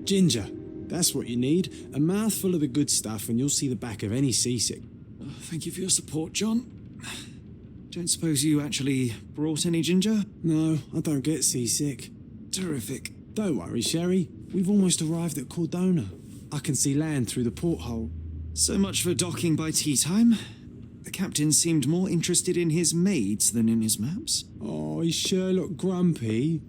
Ginger. That's what you need. A mouthful of the good stuff and you'll see the back of any seasick. Thank you for your support, John. Don't suppose you actually brought any ginger? No, I don't get seasick. Terrific. Don't worry, Sherry. We've almost arrived at Cordona. I can see land through the porthole. So much for docking by tea time. The captain seemed more interested in his maids than in his maps. Oh, is Sherlock grumpy?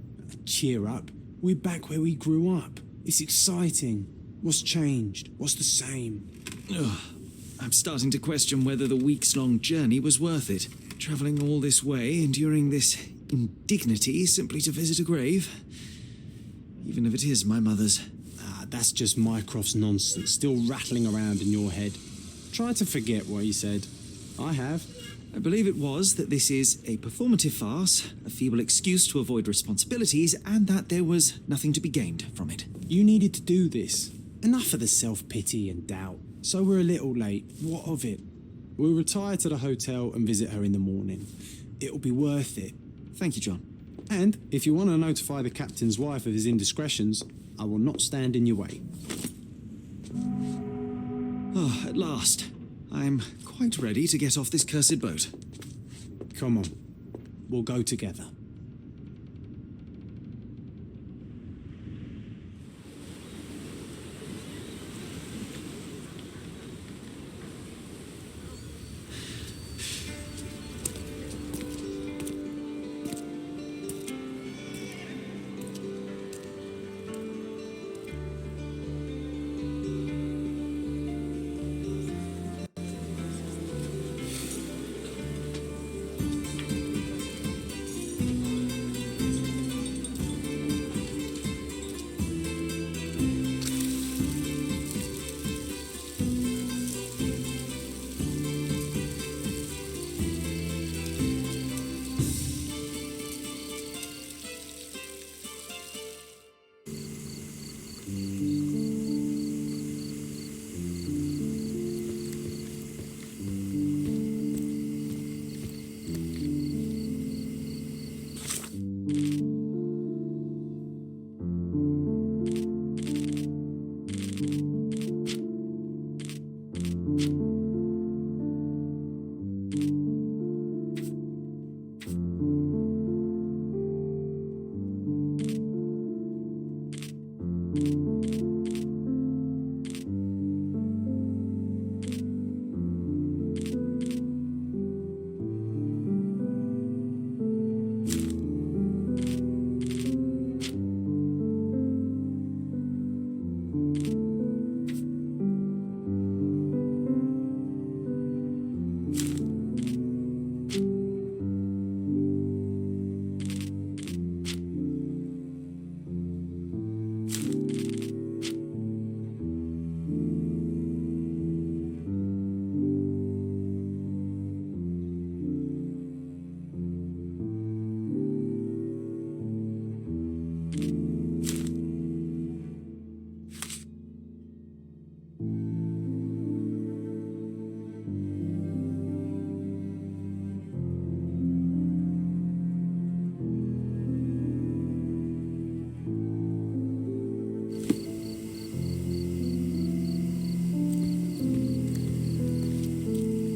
Cheer up. We're back where we grew up. It's exciting. What's changed? What's the same? Ugh. I'm starting to question whether the weeks-long journey was worth it. Travelling all this way, enduring this indignity simply to visit a grave. Even if it is my mother's. That's just Mycroft's nonsense, still rattling around in your head. Try to forget what he said. I have. I believe it was that this is a performative farce, a feeble excuse to avoid responsibilities, and that there was nothing to be gained from it. You needed to do this. Enough of the self-pity and doubt. So we're a little late. What of it? We'll retire to the hotel and visit her in the morning. It'll be worth it. Thank you, John. And if you want to notify the captain's wife of his indiscretions, I will not stand in your way. Oh, at last. I'm quite ready to get off this cursed boat. Come on. We'll go together.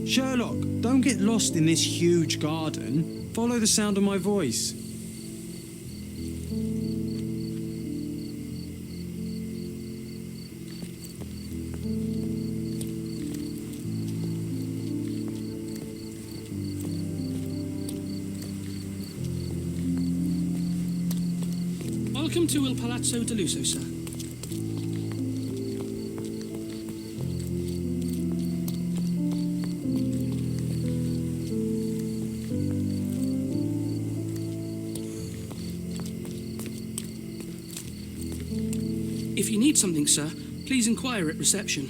Sherlock, don't get lost in this huge garden. Follow the sound of my voice. Welcome to Il Palazzo de Lusso, sir. If you need something, sir, please inquire at reception.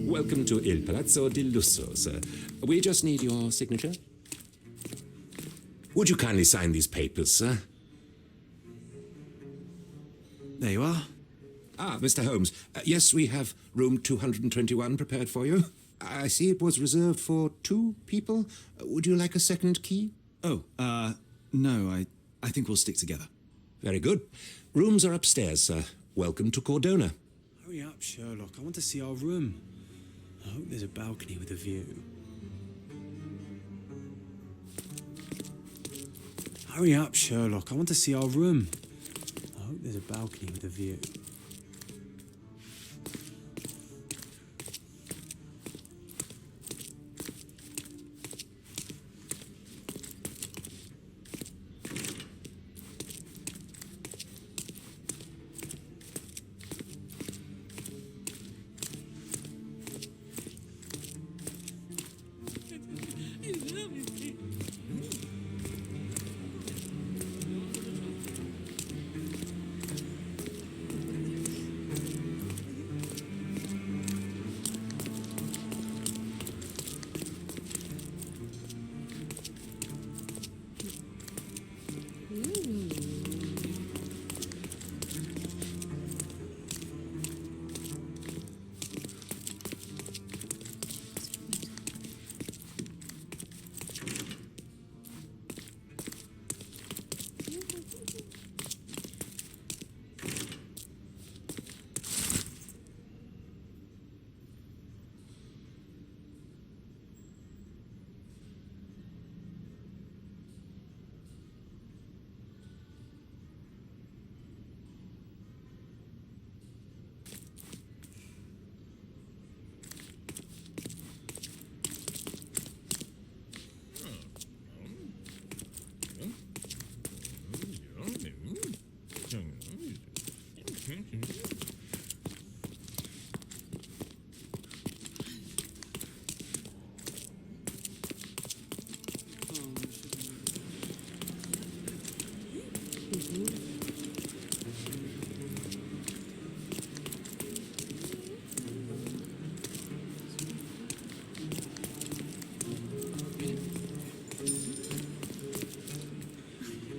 Welcome to Il Palazzo di Lusso, sir. We just need your signature. Would you kindly sign these papers, sir? There you are. Ah, Mr. Holmes. Yes, we have room 221 prepared for you. I see it was reserved for 2 people. Would you like a second key? Oh, no, I think we'll stick together. Very good. Rooms are upstairs, sir. Welcome to Cordona. Hurry up, Sherlock. I want to see our room. I hope there's a balcony with a view. Hurry up, Sherlock. I want to see our room. I hope there's a balcony with a view.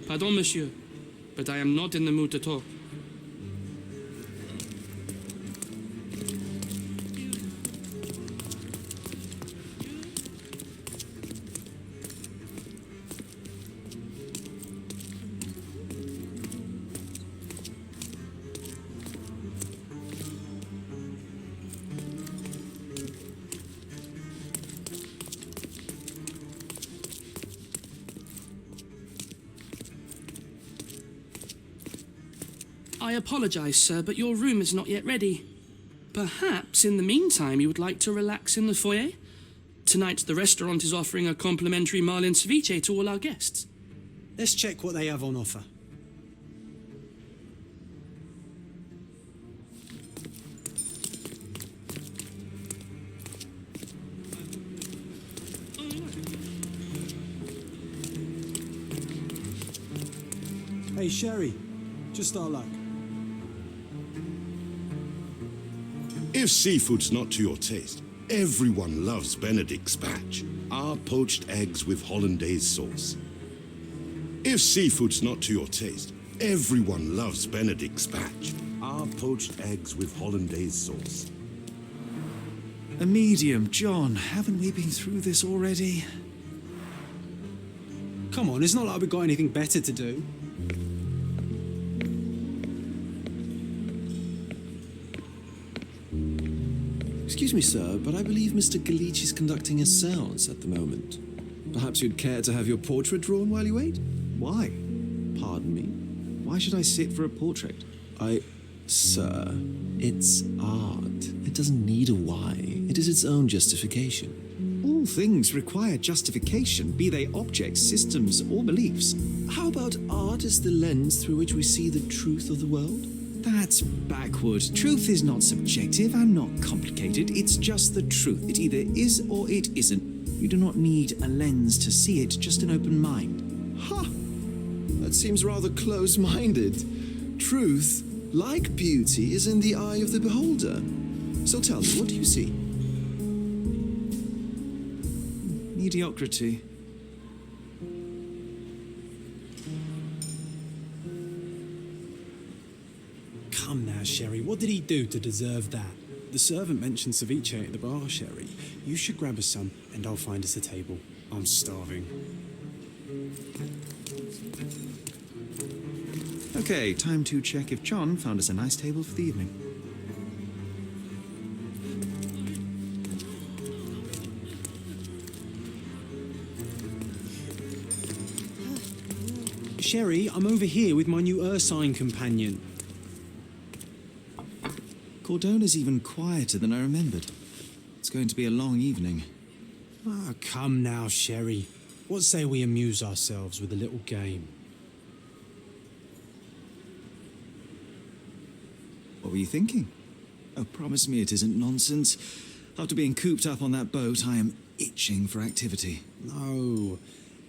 Pardon, monsieur, but I am not in the mood to talk. I apologize, sir, but your room is not yet ready. Perhaps, in the meantime, you would like to relax in the foyer? Tonight, the restaurant is offering a complimentary marlin ceviche to all our guests. Let's check what they have on offer. Hey, Sherry, just our luck. If seafood's not to your taste, everyone loves Benedict's batch, our poached eggs with hollandaise sauce. If seafood's not to your taste, everyone loves Benedict's batch, our poached eggs with hollandaise sauce. A medium, John. Haven't we been through this already? Come on, it's not like we've got anything better to do. Excuse me, sir, but I believe Mr. Galich is conducting a séance at the moment. Perhaps you'd care to have your portrait drawn while you wait? Why? Pardon me? Why should I sit for a portrait? Sir, it's art. It doesn't need a why. It is its own justification. All things require justification, be they objects, systems, or beliefs. How about art is the lens through which we see the truth of the world? That's backward. Truth is not subjective and not complicated. It's just the truth. It either is or it isn't. You do not need a lens to see it, just an open mind. Ha! That seems rather close-minded. Truth, like beauty, is in the eye of the beholder. So tell me, what do you see? Mediocrity. Come now, Sherry, what did he do to deserve that? The servant mentioned ceviche at the bar, Sherry. You should grab us some, and I'll find us a table. I'm starving. Okay, time to check if John found us a nice table for the evening. Sherry, I'm over here with my new Ursine companion. Cordona's even quieter than I remembered. It's going to be a long evening. Ah, come now, Sherry. What say we amuse ourselves with a little game? What were you thinking? Oh, promise me it isn't nonsense. After being cooped up on that boat, I am itching for activity. No.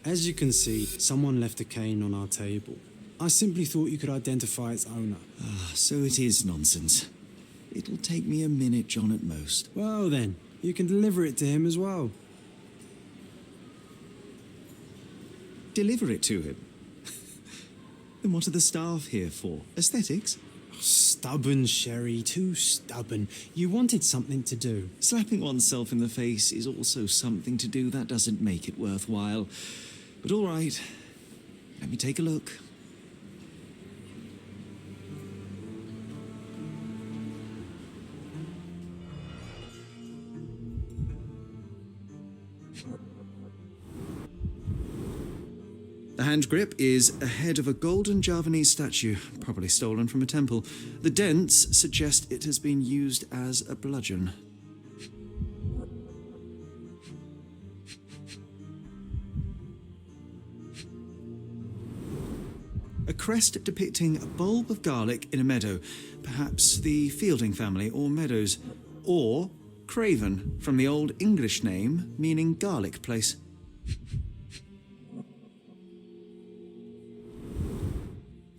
As you can see, someone left a cane on our table. I simply thought you could identify its owner. Ah, so it is nonsense. It'll take me a minute, John, at most. Well then, you can deliver it to him as well. Deliver it to him? Then what are the staff here for? Aesthetics? Stubborn, Sherry, too stubborn. You wanted something to do. Slapping oneself in the face is also something to do. That doesn't make it worthwhile. But all right, let me take a look. The hand grip is a head of a golden Javanese statue, probably stolen from a temple. The dents suggest it has been used as a bludgeon. A crest depicting a bulb of garlic in a meadow, perhaps the Fielding family or Meadows, or Craven, from the Old English name meaning garlic place.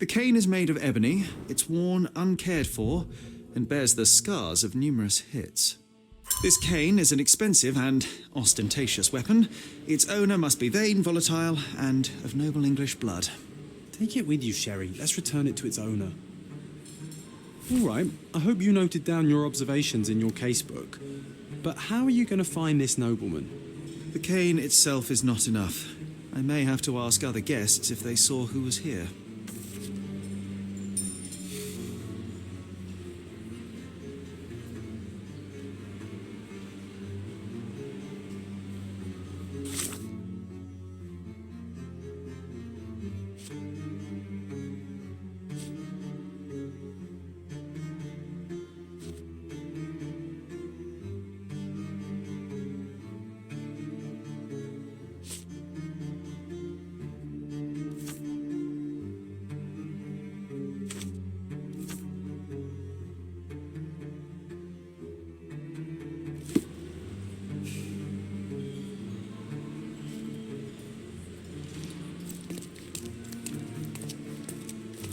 The cane is made of ebony, it's worn uncared for, and bears the scars of numerous hits. This cane is an expensive and ostentatious weapon. Its owner must be vain, volatile, and of noble English blood. Take it with you, Sherry. Let's return it to its owner. All right, I hope you noted down your observations in your casebook. But how are you going to find this nobleman? The cane itself is not enough. I may have to ask other guests if they saw who was here.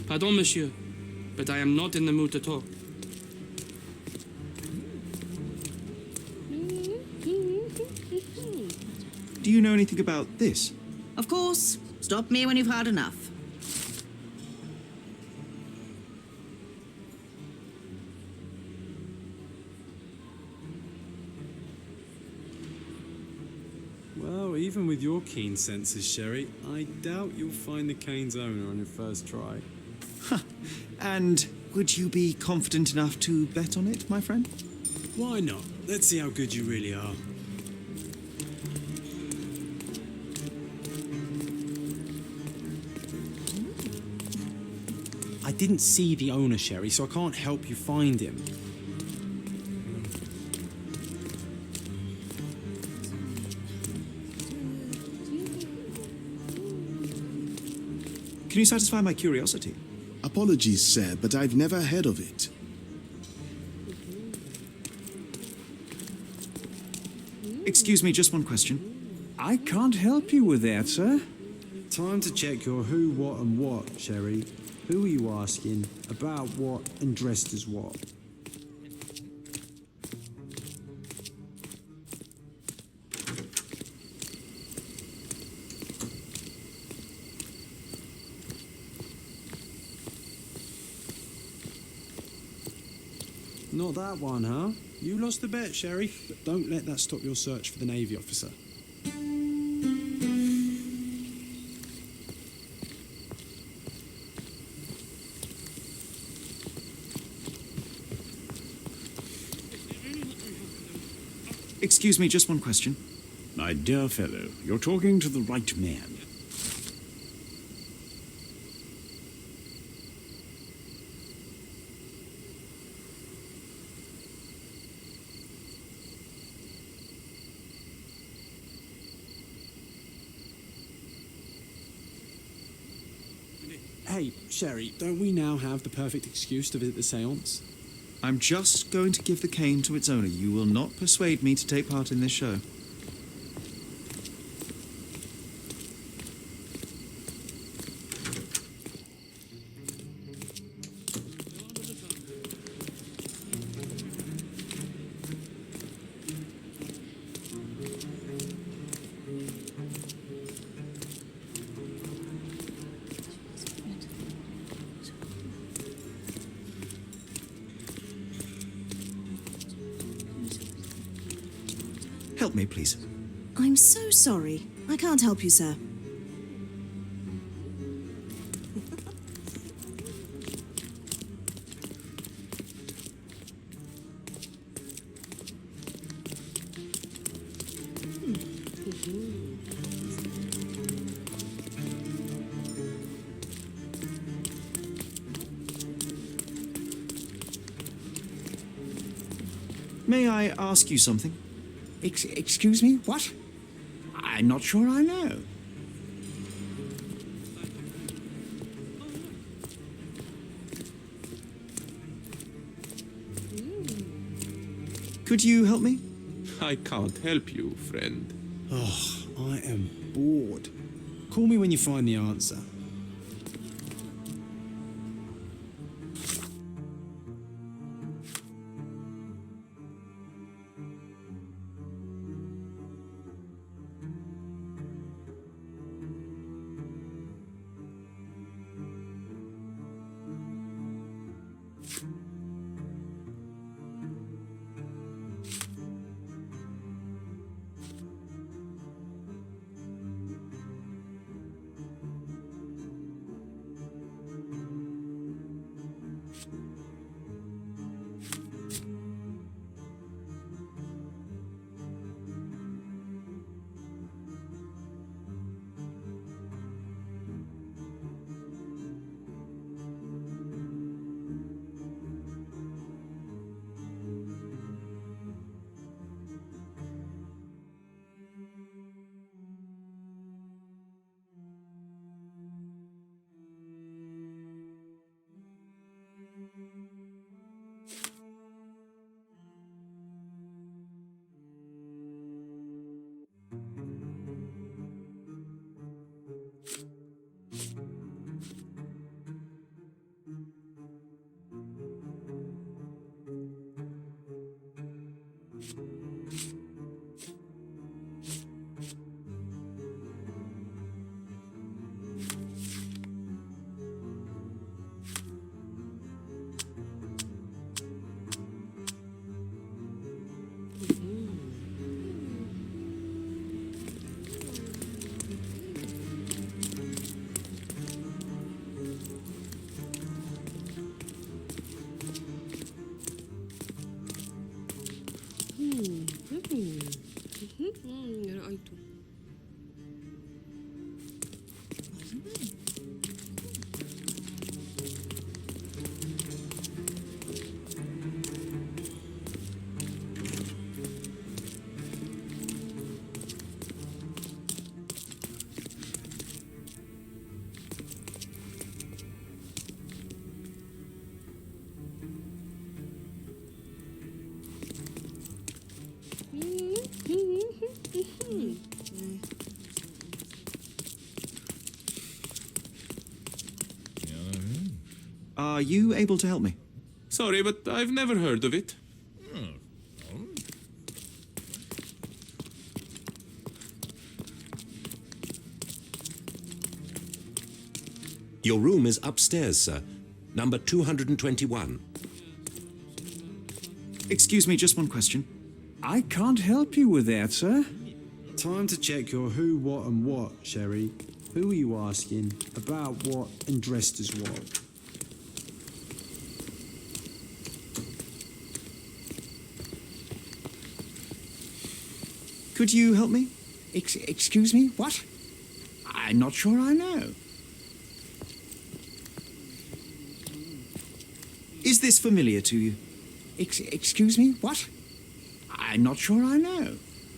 Pardon, monsieur, but I am not in the mood to talk. Do you know anything about this? Of course. Stop me when you've had enough. Well, even with your keen senses, Sherry, I doubt you'll find the cane's owner on your first try. And would you be confident enough to bet on it, my friend? Why not? Let's see how good you really are. I didn't see the owner, Sherry, so I can't help you find him. Can you satisfy my curiosity? Apologies, sir, but I've never heard of it. Excuse me, just one question. I can't help you with that, sir. Time to check your who, what and what, Sherry. Who are you asking, about what and dressed as what? Not that one, huh? You lost the bet, Sherry. But don't let that stop your search for the Navy officer. Excuse me, just one question. My dear fellow, you're talking to the right man. Hey, Sherry, don't we now have the perfect excuse to visit the seance? I'm just going to give the cane to its owner. You will not persuade me to take part in this show. Help me, please. I'm so sorry. I can't help you, sir. May I ask you something? Excuse me, what? I'm not sure I know. Could you help me? I can't help you, friend. Oh, I am bored. Call me when you find the answer. رأيته. Are you able to help me? Sorry, but I've never heard of it. Your room is upstairs, sir. Number 221. Excuse me, just one question. I can't help you with that, sir. Time to check your who, what, and what, Sherry. Who are you asking? About what? And dressed as what? Could you help me? Excuse me, what? I'm not sure I know. Is this familiar to you? Excuse me, what? I'm not sure I know.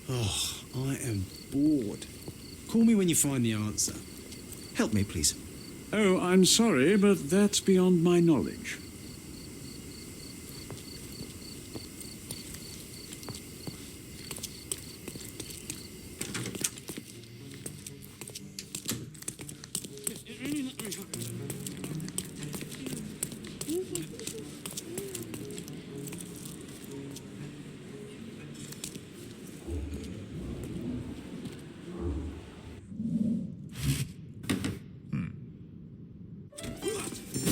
Oh, I am bored. Call me when you find the answer. Help me, please. Oh, I'm sorry, but that's beyond my knowledge.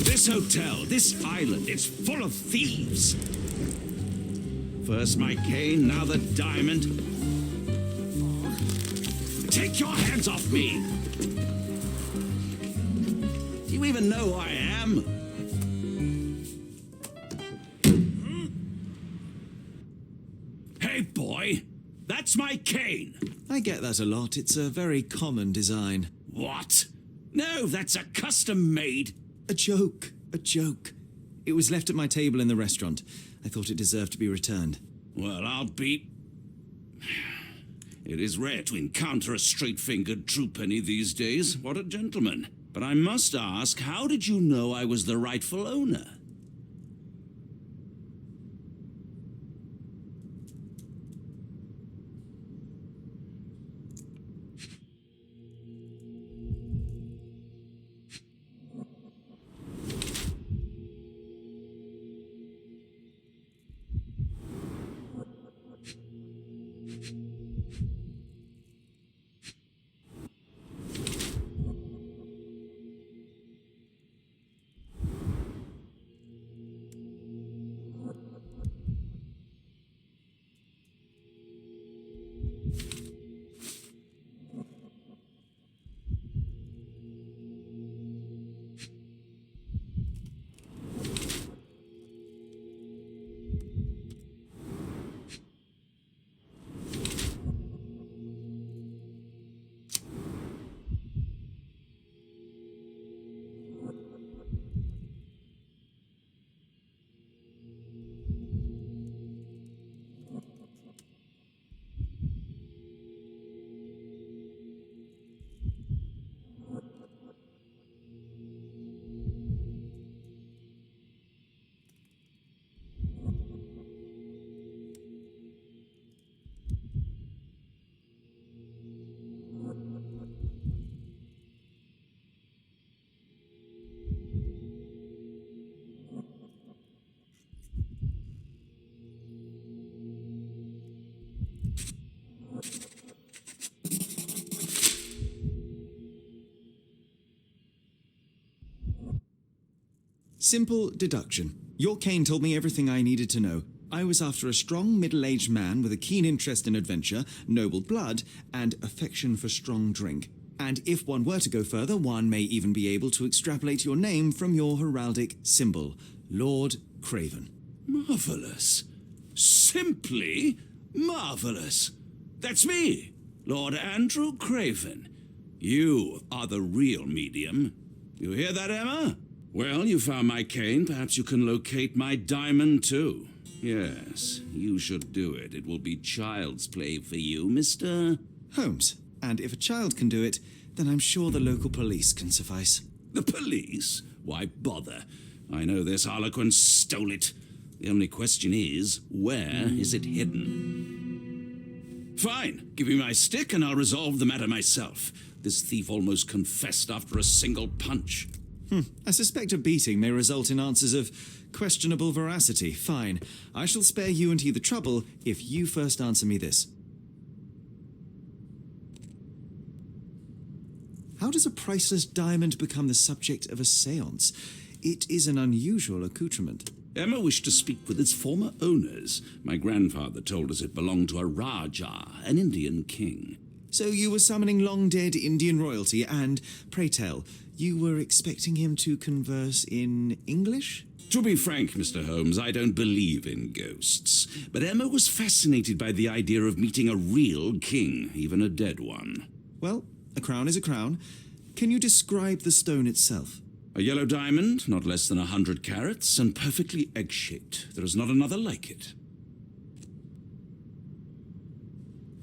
This hotel, this island, it's full of thieves. First my cane, now the diamond. Take your hands off me! Do you even know who I am? Hey, boy, that's my cane. I get that a lot. It's a very common design. What? No, that's a custom-made. A joke. A joke. It was left at my table in the restaurant. I thought it deserved to be returned. Well, I'll be... It is rare to encounter a straight-fingered true penny these days. What a gentleman. But I must ask, how did you know I was the rightful owner? Simple deduction. Your cane told me everything I needed to know. I was after a strong middle-aged man with a keen interest in adventure, noble blood, and affection for strong drink. And if one were to go further, one may even be able to extrapolate your name from your heraldic symbol, Lord Craven. Marvelous. Simply marvelous. That's me, Lord Andrew Craven. You are the real medium. You hear that, Emma? Well, you found my cane. Perhaps you can locate my diamond, too. Yes, you should do it. It will be child's play for you, Mr. Holmes. And if a child can do it, then I'm sure the local police can suffice. The police? Why bother? I know this harlequin stole it. The only question is, where is it hidden? Fine. Give me my stick and I'll resolve the matter myself. This thief almost confessed after a single punch. I suspect a beating may result in answers of questionable veracity. Fine. I shall spare you and he the trouble if you first answer me this. How does a priceless diamond become the subject of a séance? It is an unusual accoutrement. Emma wished to speak with its former owners. My grandfather told us it belonged to a Rajah, an Indian king. So you were summoning long-dead Indian royalty and, pray tell, You were expecting him to converse in English? To be frank, Mr. Holmes, I don't believe in ghosts. But Emma was fascinated by the idea of meeting a real king, even a dead one. Well, a crown is a crown. Can you describe the stone itself? A yellow diamond, not less than 100 carats, and perfectly egg-shaped. There is not another like it.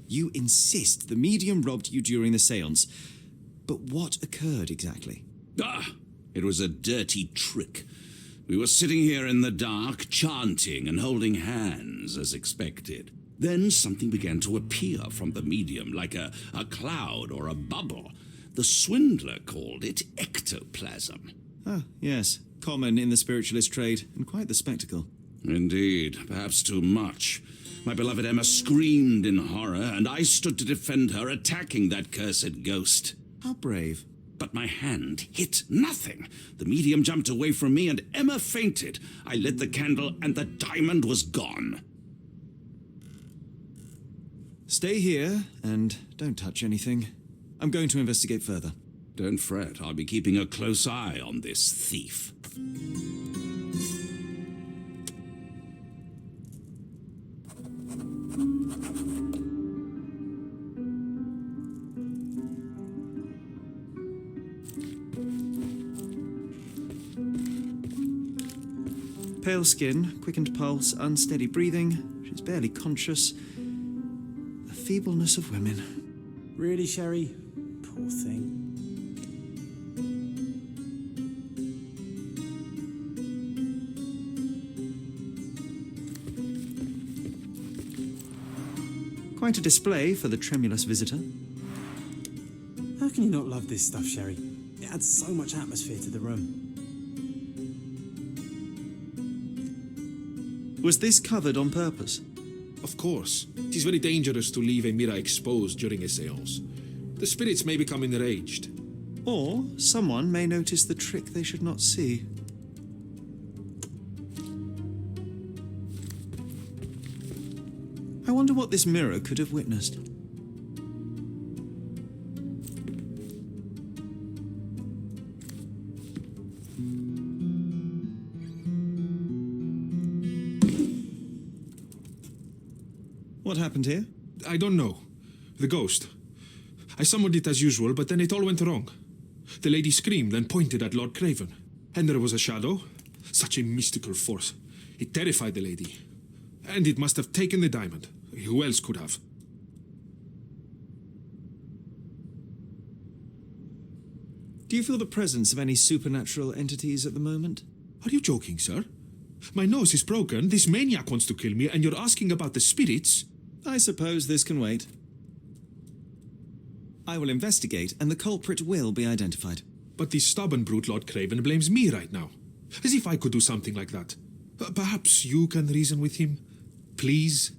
You insist the medium robbed you during the séance. But what occurred exactly? It was a dirty trick. We were sitting here in the dark, chanting and holding hands, as expected. Then something began to appear from the medium, like a cloud or a bubble. The swindler called it ectoplasm. Ah, yes. Common in the spiritualist trade, and quite the spectacle. Indeed, perhaps too much. My beloved Emma screamed in horror, and I stood to defend her, attacking that cursed ghost. How brave. But my hand hit nothing. The medium jumped away from me, and Emma fainted. I lit the candle, and the diamond was gone. Stay here, and don't touch anything. I'm going to investigate further. Don't fret, I'll be keeping a close eye on this thief. Pale skin, quickened pulse, unsteady breathing. She's barely conscious. The feebleness of women. Really, Sherry? Poor thing. Quite a display for the tremulous visitor. How can you not love this stuff, Sherry? It adds so much atmosphere to the room. Was this covered on purpose? Of course. It is very dangerous to leave a mirror exposed during a séance. The spirits may become enraged. Or someone may notice the trick they should not see. I wonder what this mirror could have witnessed. What happened here? I don't know. The ghost. I summoned it as usual, but then it all went wrong. The lady screamed and pointed at Lord Craven. And there was a shadow. Such a mystical force. It terrified the lady. And it must have taken the diamond. Who else could have? Do you feel the presence of any supernatural entities at the moment? Are you joking, sir? My nose is broken, this maniac wants to kill me, and you're asking about the spirits? I suppose this can wait. I will investigate, and the culprit will be identified. But this stubborn brute Lord Craven blames me right now. As if I could do something like that. Perhaps you can reason with him? Please?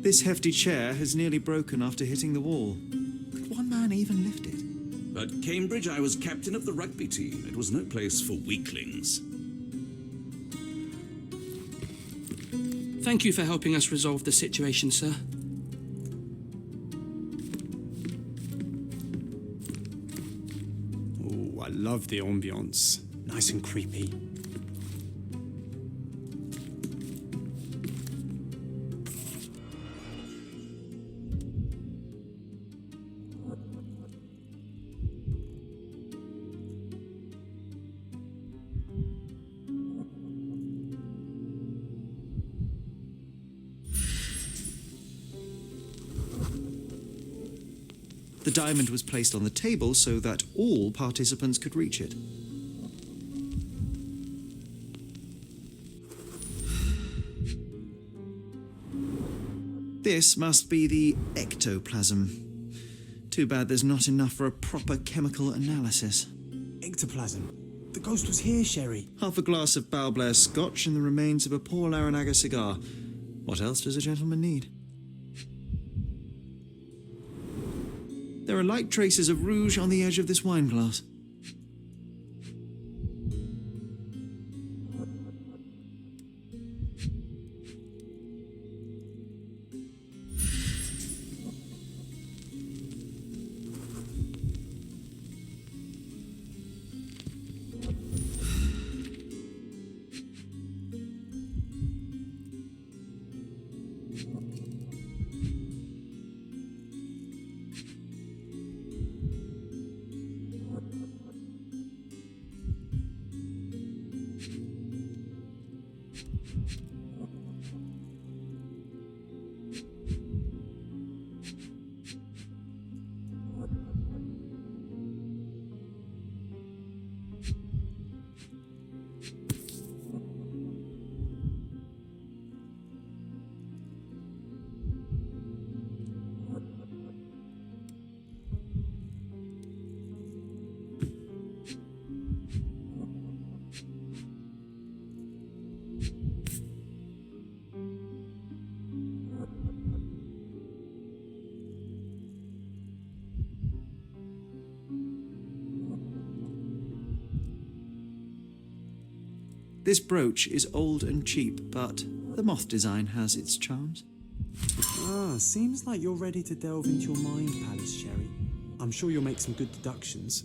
This hefty chair has nearly broken after hitting the wall. Could one man even lift it? At Cambridge, I was captain of the rugby team. It was no place for weaklings. Thank you for helping us resolve the situation, sir. Oh, I love the ambience. Nice and creepy. The diamond was placed on the table so that all participants could reach it. This must be the ectoplasm. Too bad there's not enough for a proper chemical analysis. Ectoplasm. The ghost was here, Sherry. Half a glass of Balblair scotch and the remains of a poor Laranaga cigar. What else does a gentleman need? There are light traces of rouge on the edge of this wine glass. This brooch is old and cheap, but the moth design has its charms. Ah, seems like you're ready to delve into your mind palace, Sherry. I'm sure you'll make some good deductions.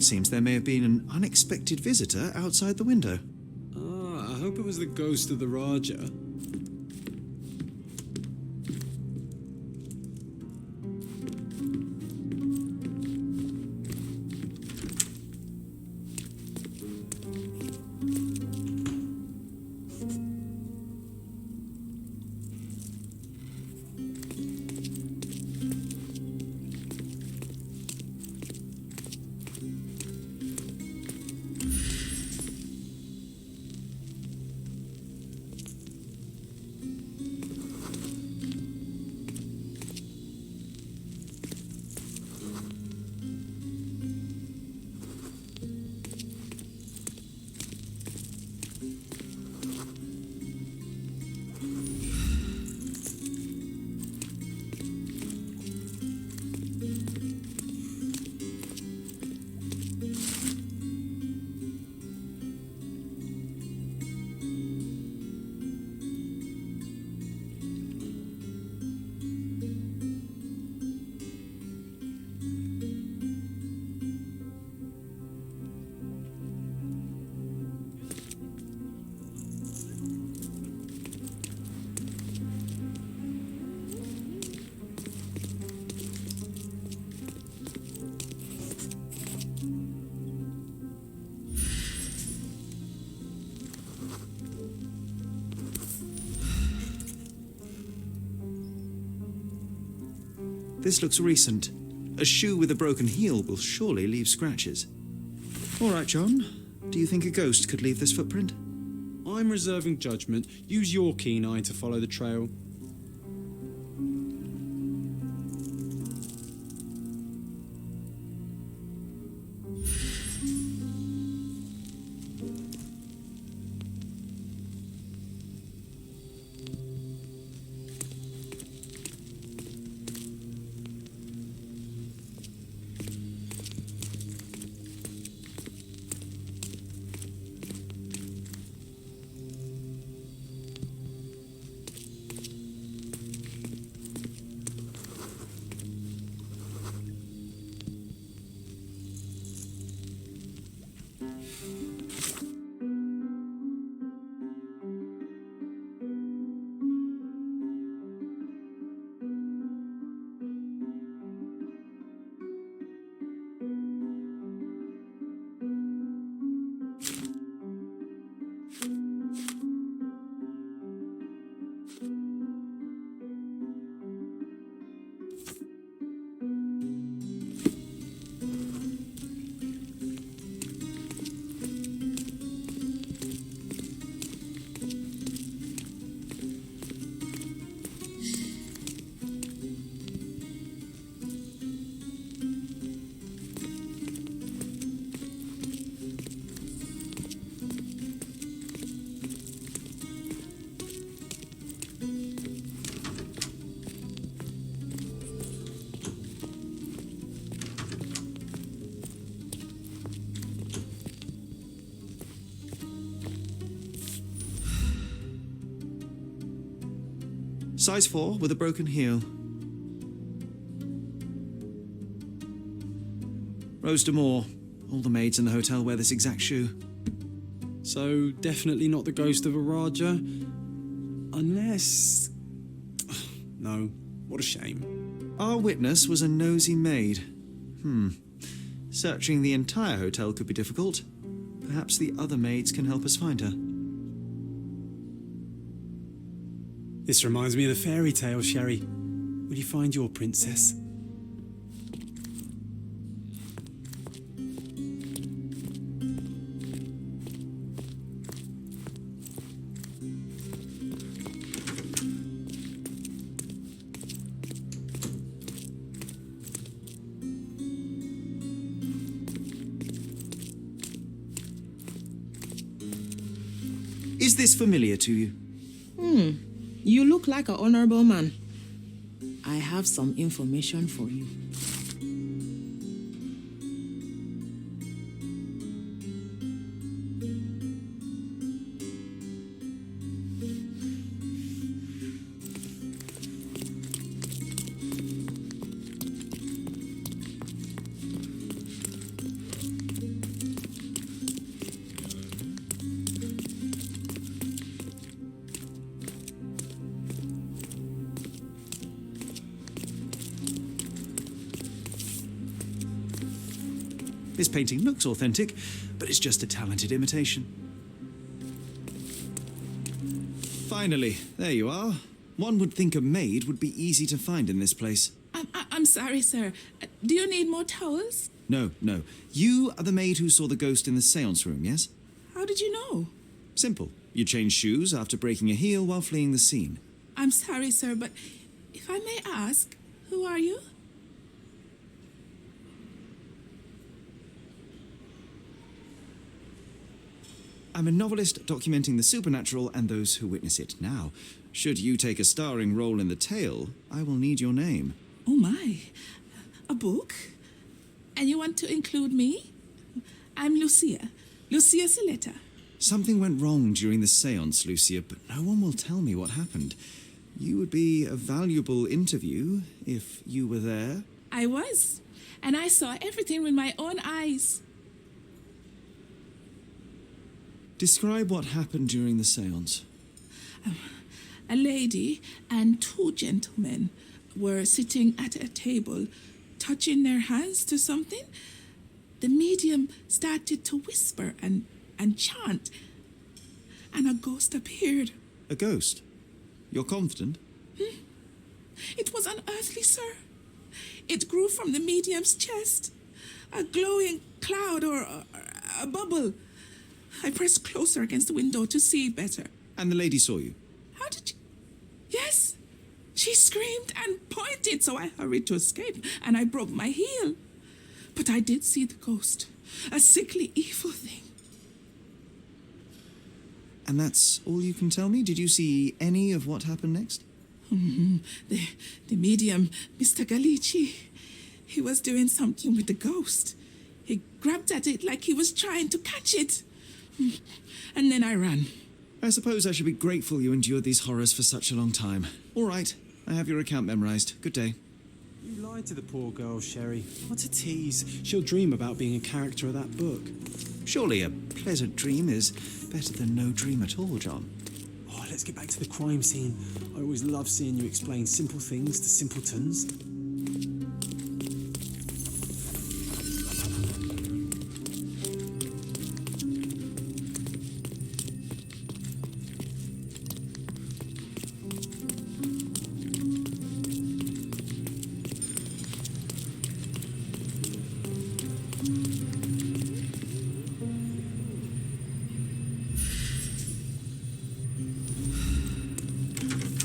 It seems there may have been an unexpected visitor outside the window. Ah, I hope it was the ghost of the Raja. This looks recent. A shoe with a broken heel will surely leave scratches. All right, John. Do you think a ghost could leave this footprint? I'm reserving judgment. Use your keen eye to follow the trail. Size 4 with a broken heel. Rose D'Amour. All the maids in the hotel wear this exact shoe. So, definitely not the ghost of a Raja. Unless... No, what a shame. Our witness was a nosy maid. Searching the entire hotel could be difficult. Perhaps the other maids can help us find her. This reminds me of the fairy tale, Sherry. Will you find your princess? Is this familiar to you? You look like an honorable man. I have some information for you. This painting looks authentic, but it's just a talented imitation. Finally, there you are. One would think a maid would be easy to find in this place. I'm sorry, sir. Do you need more towels? No. You are the maid who saw the ghost in the seance room, yes? How did you know? Simple. You changed shoes after breaking a heel while fleeing the scene. I'm sorry, sir, but if I may ask, who are you? I'm a novelist documenting the supernatural and those who witness it. Now, should you take a starring role in the tale, I will need your name. Oh my, a book? And you want to include me? I'm Lucia Saletta. Something went wrong during the seance, Lucia, but no one will tell me what happened. You would be a valuable interview if you were there. I was, and I saw everything with my own eyes. Describe what happened during the seance. A lady and two gentlemen were sitting at a table, touching their hands to something. The medium started to whisper and chant, and a ghost appeared. A ghost? You're confident? It was unearthly, sir. It grew from the medium's chest, a glowing cloud or a bubble. I pressed closer against the window to see better. And the lady saw you? How did you... Yes. She screamed and pointed, so I hurried to escape, and I broke my heel. But I did see the ghost, a sickly, evil thing. And that's all you can tell me? Did you see any of what happened next? The medium, Mr. Galici, he was doing something with the ghost. He grabbed at it like he was trying to catch it. And then I ran. I suppose I should be grateful you endured these horrors for such a long time. All right, I have your account memorized. Good day. You lied to the poor girl, Sherry. What a tease. She'll dream about being a character of that book. Surely a pleasant dream is better than no dream at all, John. Oh, let's get back to the crime scene. I always love seeing you explain simple things to simpletons.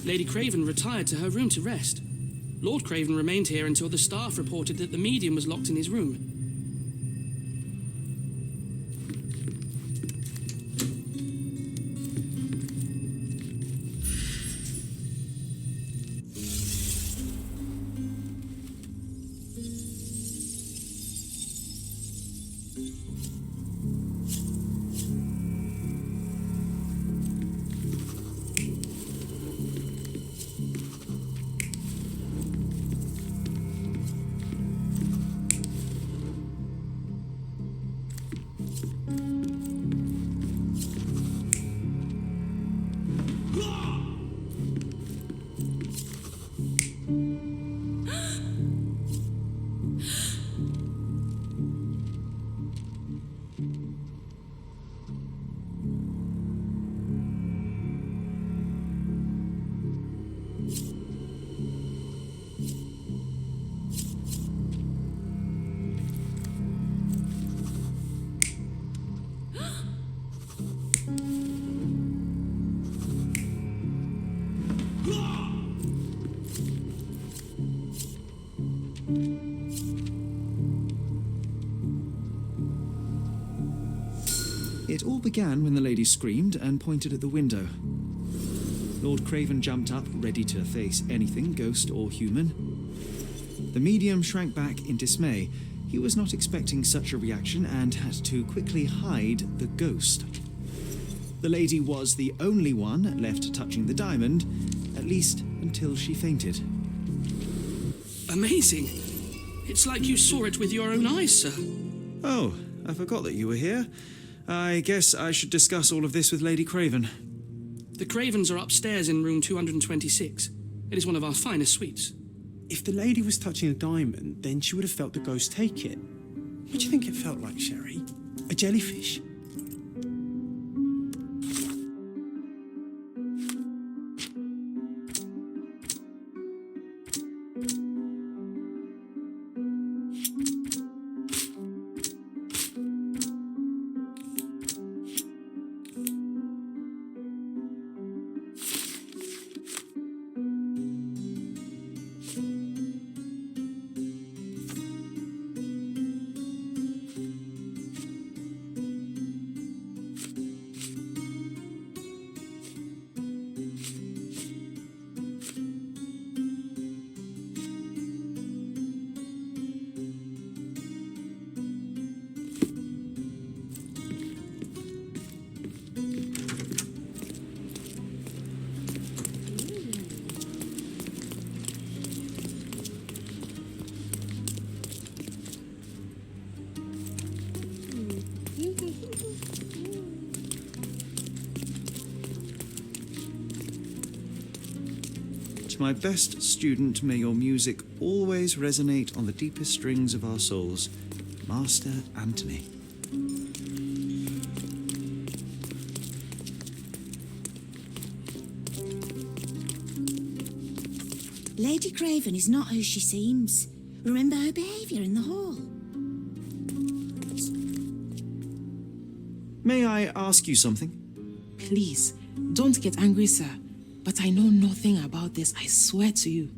Lady Craven retired to her room to rest. Lord Craven remained here until the staff reported that the medium was locked in his room. It all began when the lady screamed and pointed at the window. Lord Craven jumped up, ready to face anything, ghost or human. The medium shrank back in dismay. He was not expecting such a reaction and had to quickly hide the ghost. The lady was the only one left touching the diamond, at least until she fainted. Amazing. It's like you saw it with your own eyes, sir. Oh, I forgot that you were here. I guess I should discuss all of this with Lady Craven. The Cravens are upstairs in room 226. It is one of our finest suites. If the lady was touching a diamond, then she would have felt the ghost take it. What do you think it felt like, Sherry? A jellyfish? To my best student, may your music always resonate on the deepest strings of our souls. Master Anthony. Lady Craven is not who she seems. Remember her behaviour in the hall. May I ask you something? Please, don't get angry, sir. But I know nothing about this, I swear to you.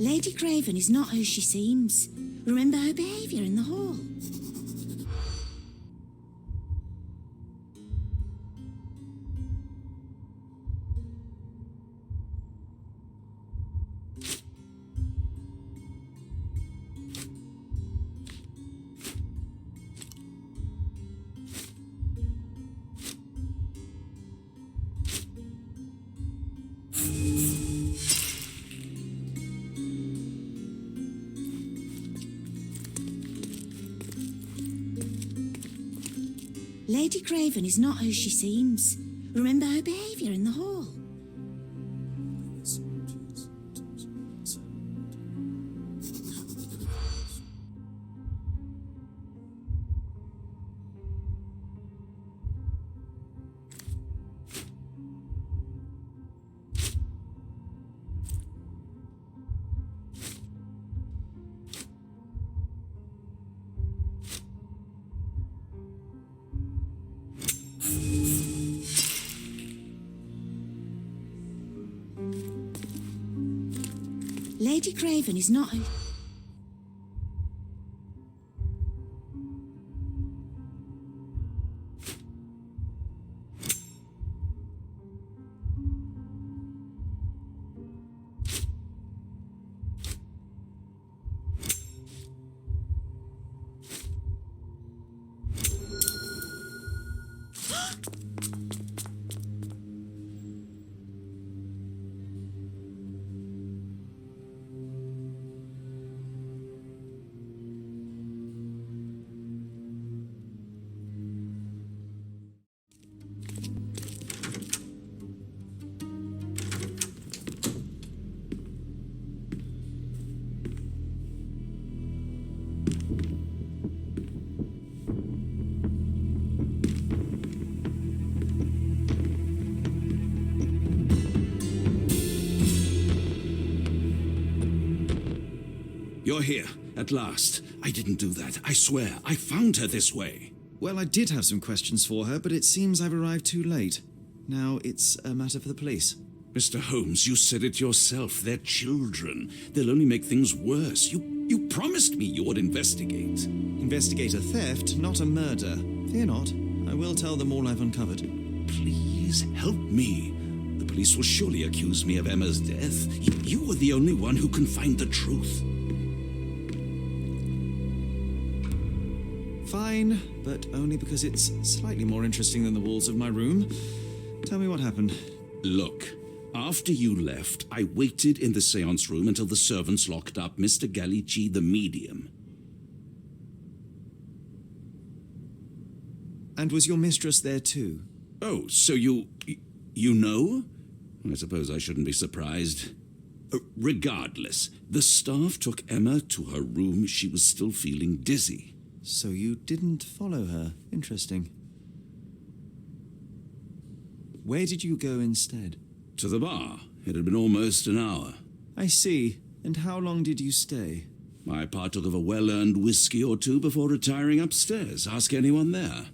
Lady Craven is not who she seems. Remember her behaviour in the hall. Lady Craven is not who she seems. Remember her behaviour in the hall. Lady Craven is not who... You're here, at last. I didn't do that. I swear. I found her this way. Well, I did have some questions for her, but it seems I've arrived too late. Now it's a matter for the police. Mr. Holmes, you said it yourself. They're children. They'll only make things worse. You promised me you would investigate. Investigate a theft, not a murder. Fear not. I will tell them all I've uncovered. Please help me. The police will surely accuse me of Emma's death. You are the only one who can find the truth. Fine, but only because it's slightly more interesting than the walls of my room. Tell me what happened. Look, after you left, I waited in the seance room until the servants locked up Mr. Gallici, the medium. And was your mistress there too? Oh, so you know? I suppose I shouldn't be surprised. Regardless, the staff took Emma to her room. She was still feeling dizzy. So you didn't follow her. Interesting. Where did you go instead? To the bar. It had been almost an hour. I see. And how long did you stay? I partook of a well-earned whiskey or two before retiring upstairs. Ask anyone there.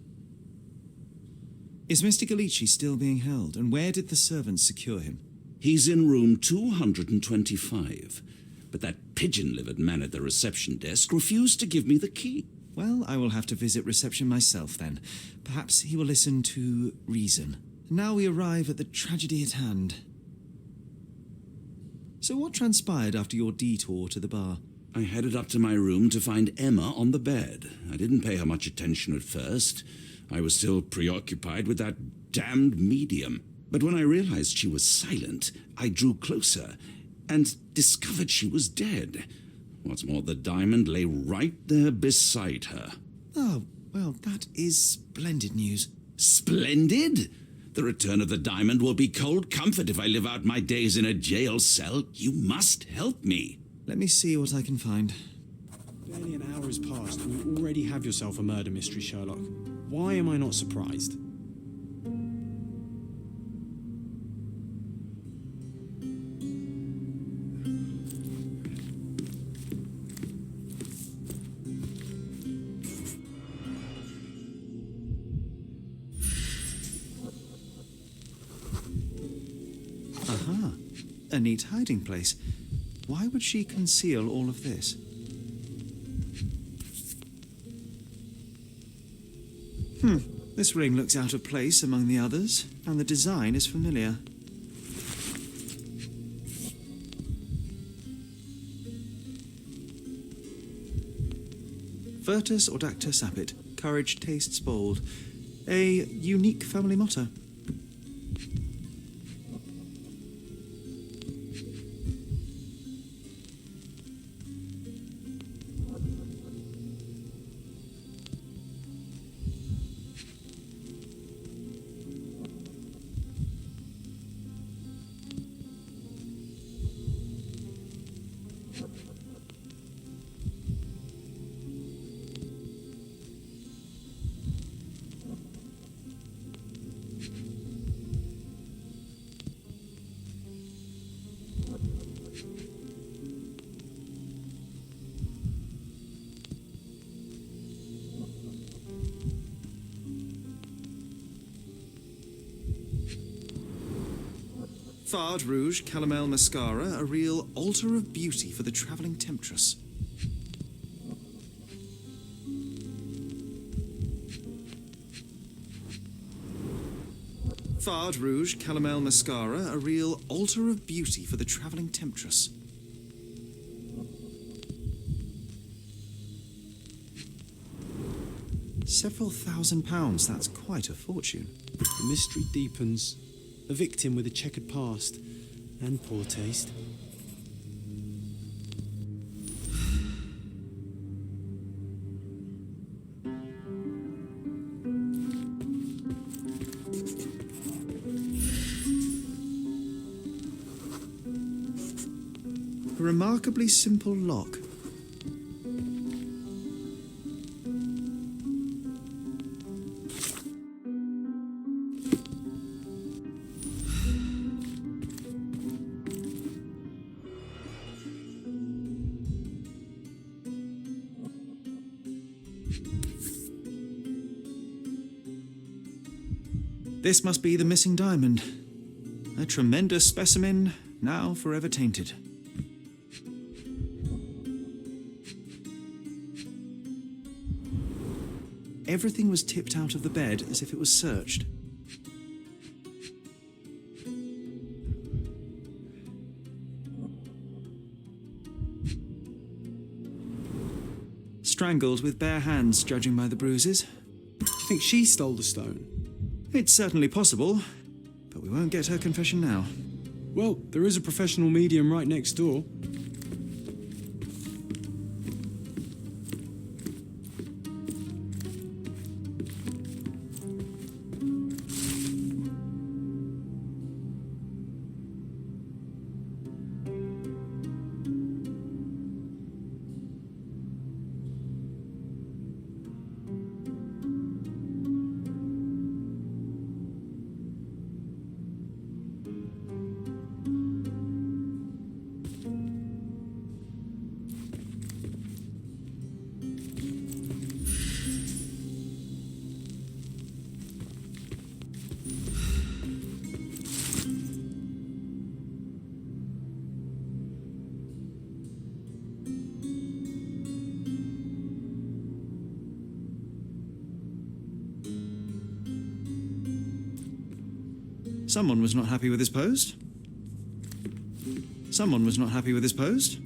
Is Mr. Gallici still being held? And where did the servants secure him? He's in room 225. But that pigeon-livered man at the reception desk refused to give me the key. Well, I will have to visit reception myself then. Perhaps he will listen to reason. Now we arrive at the tragedy at hand. So what transpired after your detour to the bar? I headed up to my room to find Emma on the bed. I didn't pay her much attention at first. I was still preoccupied with that damned medium. But when I realized she was silent, I drew closer and discovered she was dead. What's more, the diamond lay right there beside her. Oh, well, that is splendid news. Splendid? The return of the diamond will be cold comfort if I live out my days in a jail cell. You must help me. Let me see what I can find. Barely an hour has passed and you already have yourself a murder mystery, Sherlock. Why am I not surprised? Aha, a neat hiding place. Why would she conceal all of this? This ring looks out of place among the others, and the design is familiar. Virtus audacta sapit, courage tastes bold. A unique family motto. Fard Rouge Calomel Mascara, a real altar of beauty for the travelling temptress. Fard Rouge Calomel Mascara, a real altar of beauty for the travelling temptress. Several £1,000, that's quite a fortune. The mystery deepens. A victim with a checkered past and poor taste. A remarkably simple lock. This must be the missing diamond. A tremendous specimen, now forever tainted. Everything was tipped out of the bed as if it was searched. Strangled with bare hands, judging by the bruises. Do you think she stole the stone? It's certainly possible, but we won't get her confession now. Well, there is a professional medium right next door. Someone was not happy with his post. Someone was not happy with his post.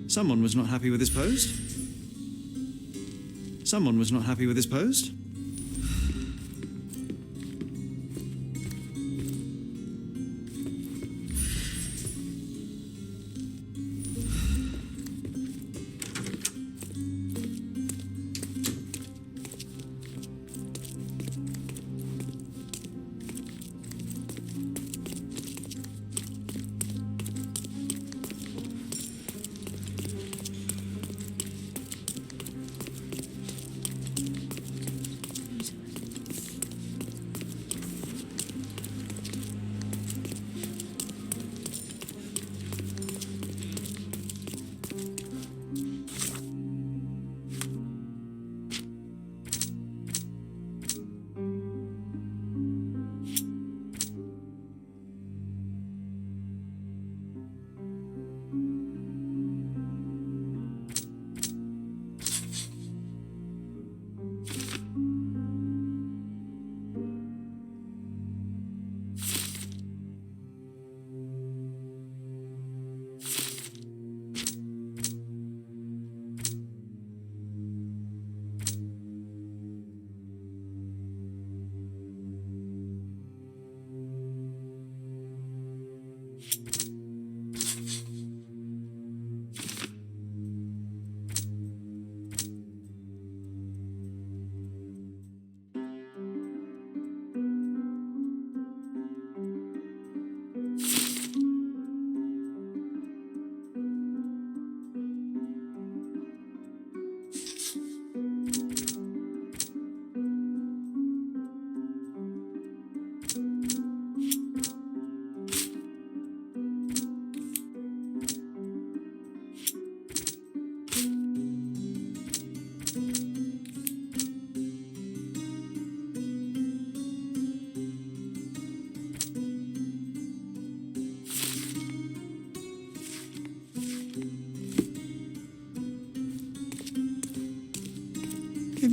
Someone was not happy with his post. Someone was not happy with his post.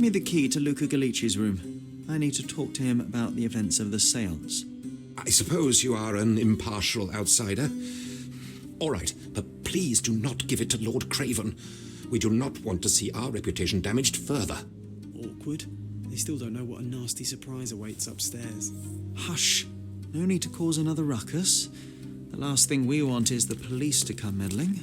Give me the key to Luca Galici's room. I need to talk to him about the events of the séance. I suppose you are an impartial outsider. All right, but please do not give it to Lord Craven. We do not want to see our reputation damaged further. Awkward. They still don't know what a nasty surprise awaits upstairs. Hush. No need to cause another ruckus. The last thing we want is the police to come meddling.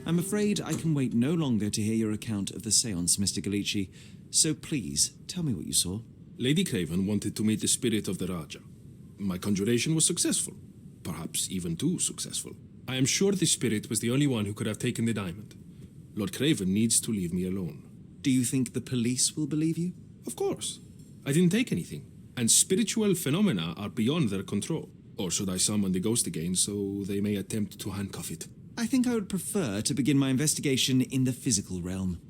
I'm afraid I can wait no longer to hear your account of the seance, Mr. Galici. So please, tell me what you saw. Lady Craven wanted to meet the spirit of the Raja. My conjuration was successful. Perhaps even too successful. I am sure the spirit was the only one who could have taken the diamond. Lord Craven needs to leave me alone. Do you think the police will believe you? Of course. I didn't take anything, and spiritual phenomena are beyond their control. Or should I summon the ghost again so they may attempt to handcuff it? I think I would prefer to begin my investigation in the physical realm.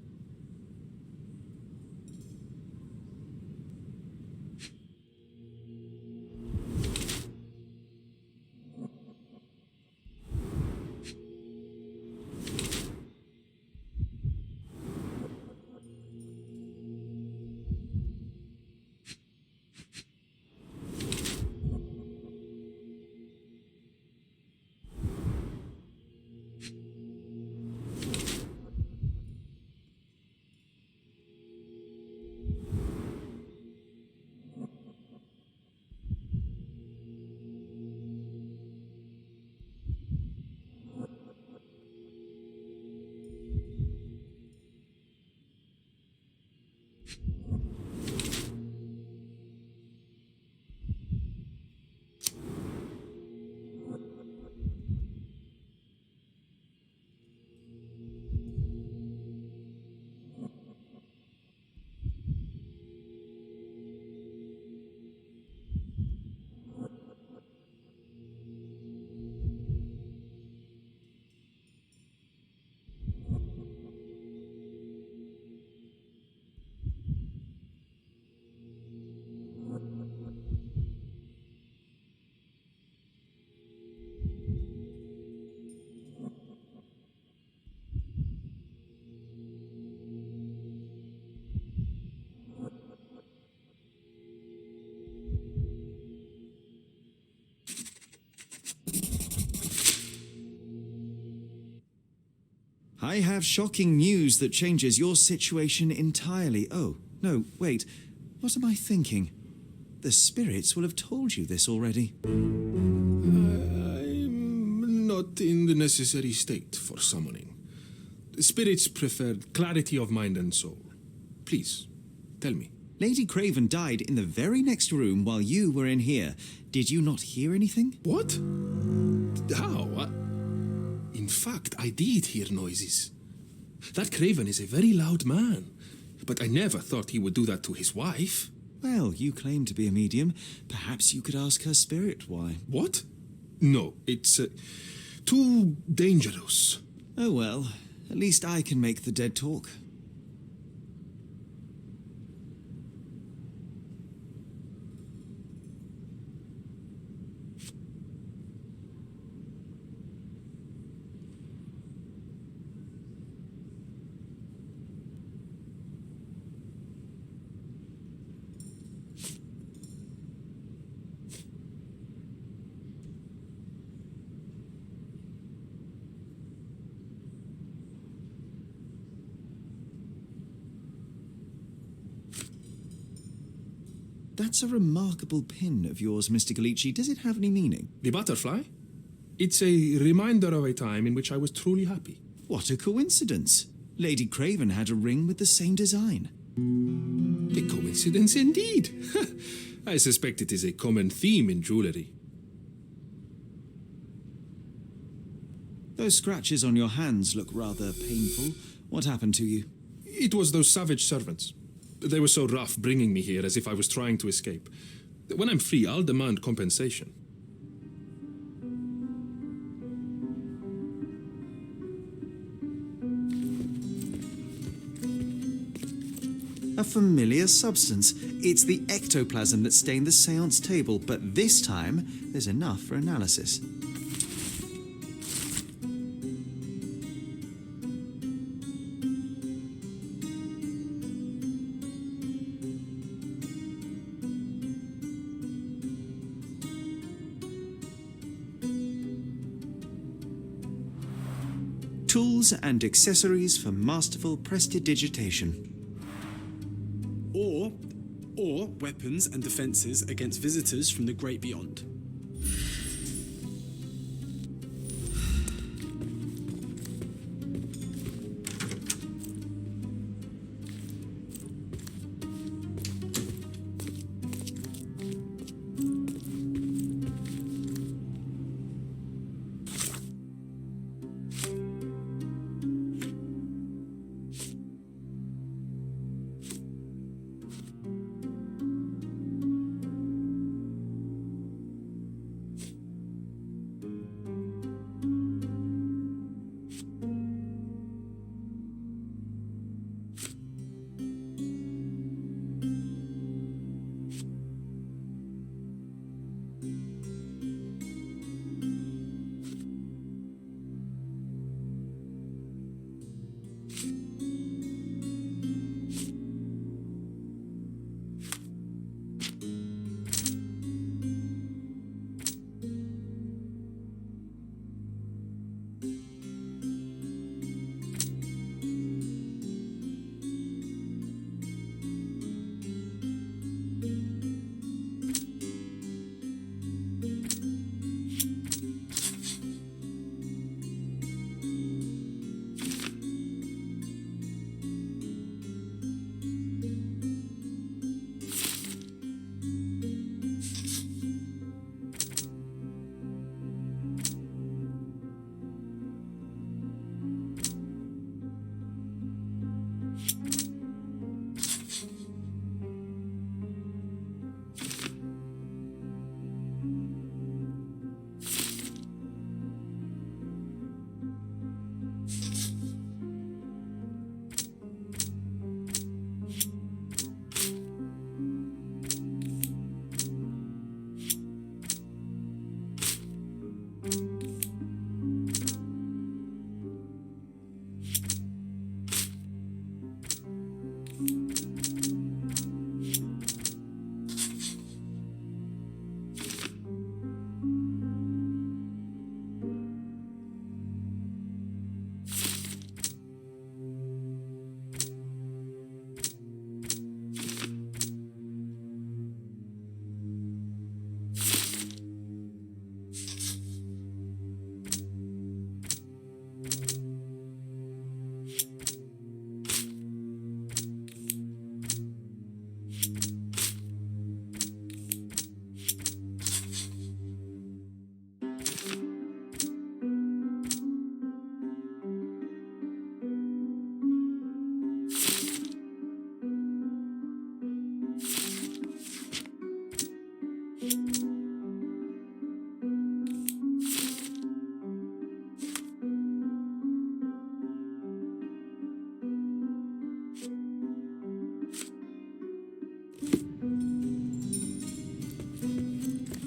I have shocking news that changes your situation entirely. Oh, no, wait. What am I thinking? The spirits will have told you this already. I'm not in the necessary state for summoning. The spirits preferred clarity of mind and soul. Please, tell me. Lady Craven died in the very next room while you were in here. Did you not hear anything? What? How? In fact, I did hear noises. That Craven is a very loud man, but I never thought he would do that to his wife. Well, you claim to be a medium. Perhaps you could ask her spirit why. What? No, it's too dangerous. Oh well, at least I can make the dead talk. That's a remarkable pin of yours, Mr. Galici. Does it have any meaning? The butterfly? It's a reminder of a time in which I was truly happy. What a coincidence. Lady Craven had a ring with the same design. A coincidence indeed. I suspect it is a common theme in jewellery. Those scratches on your hands look rather painful. What happened to you? It was those savage servants. They were so rough bringing me here as if I was trying to escape. When I'm free, I'll demand compensation. A familiar substance. It's the ectoplasm that stained the seance table, but this time there's enough for analysis. Tools and accessories for masterful prestidigitation. Or weapons and defences against visitors from the great beyond.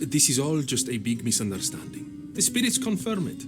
This is all just a big misunderstanding. The spirits confirm it.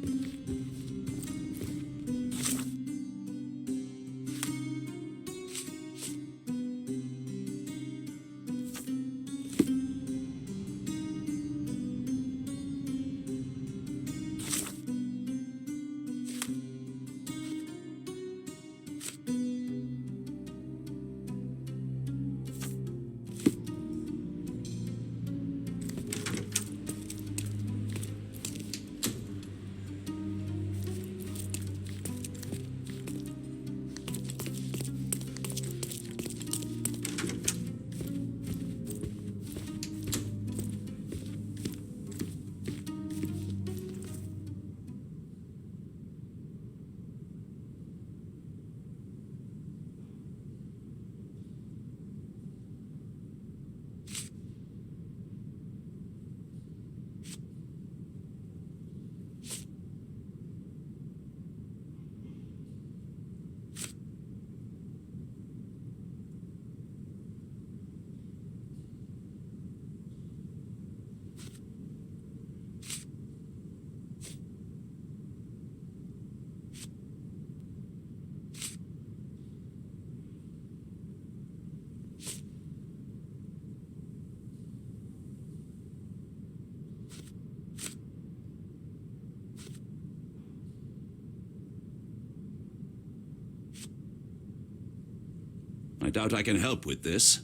I doubt I can help with this.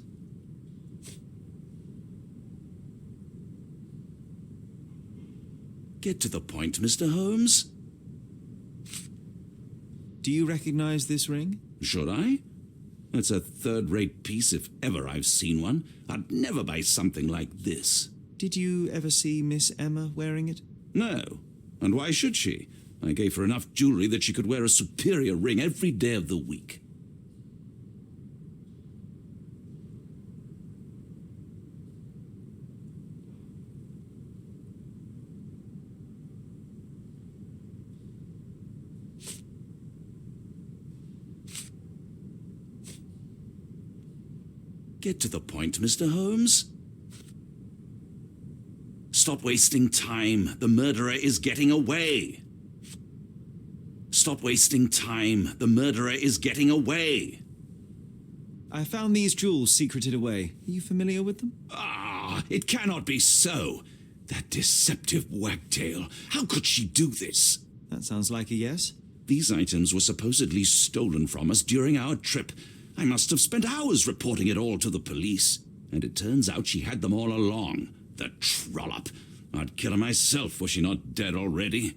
Get to the point, Mr. Holmes. Do you recognize this ring? Should I? It's a third-rate piece if ever I've seen one. I'd never buy something like this. Did you ever see Miss Emma wearing it? No. And why should she? I gave her enough jewelry that she could wear a superior ring every day of the week. Get to the point, Mr. Holmes. Stop wasting time. The murderer is getting away. Stop wasting time. The murderer is getting away. I found these jewels secreted away. Are you familiar with them? Ah, it cannot be so. That deceptive wagtail. How could she do this? That sounds like a yes. These items were supposedly stolen from us during our trip. I must have spent hours reporting it all to the police. And it turns out she had them all along. The trollop. I'd kill her myself, was she not dead already?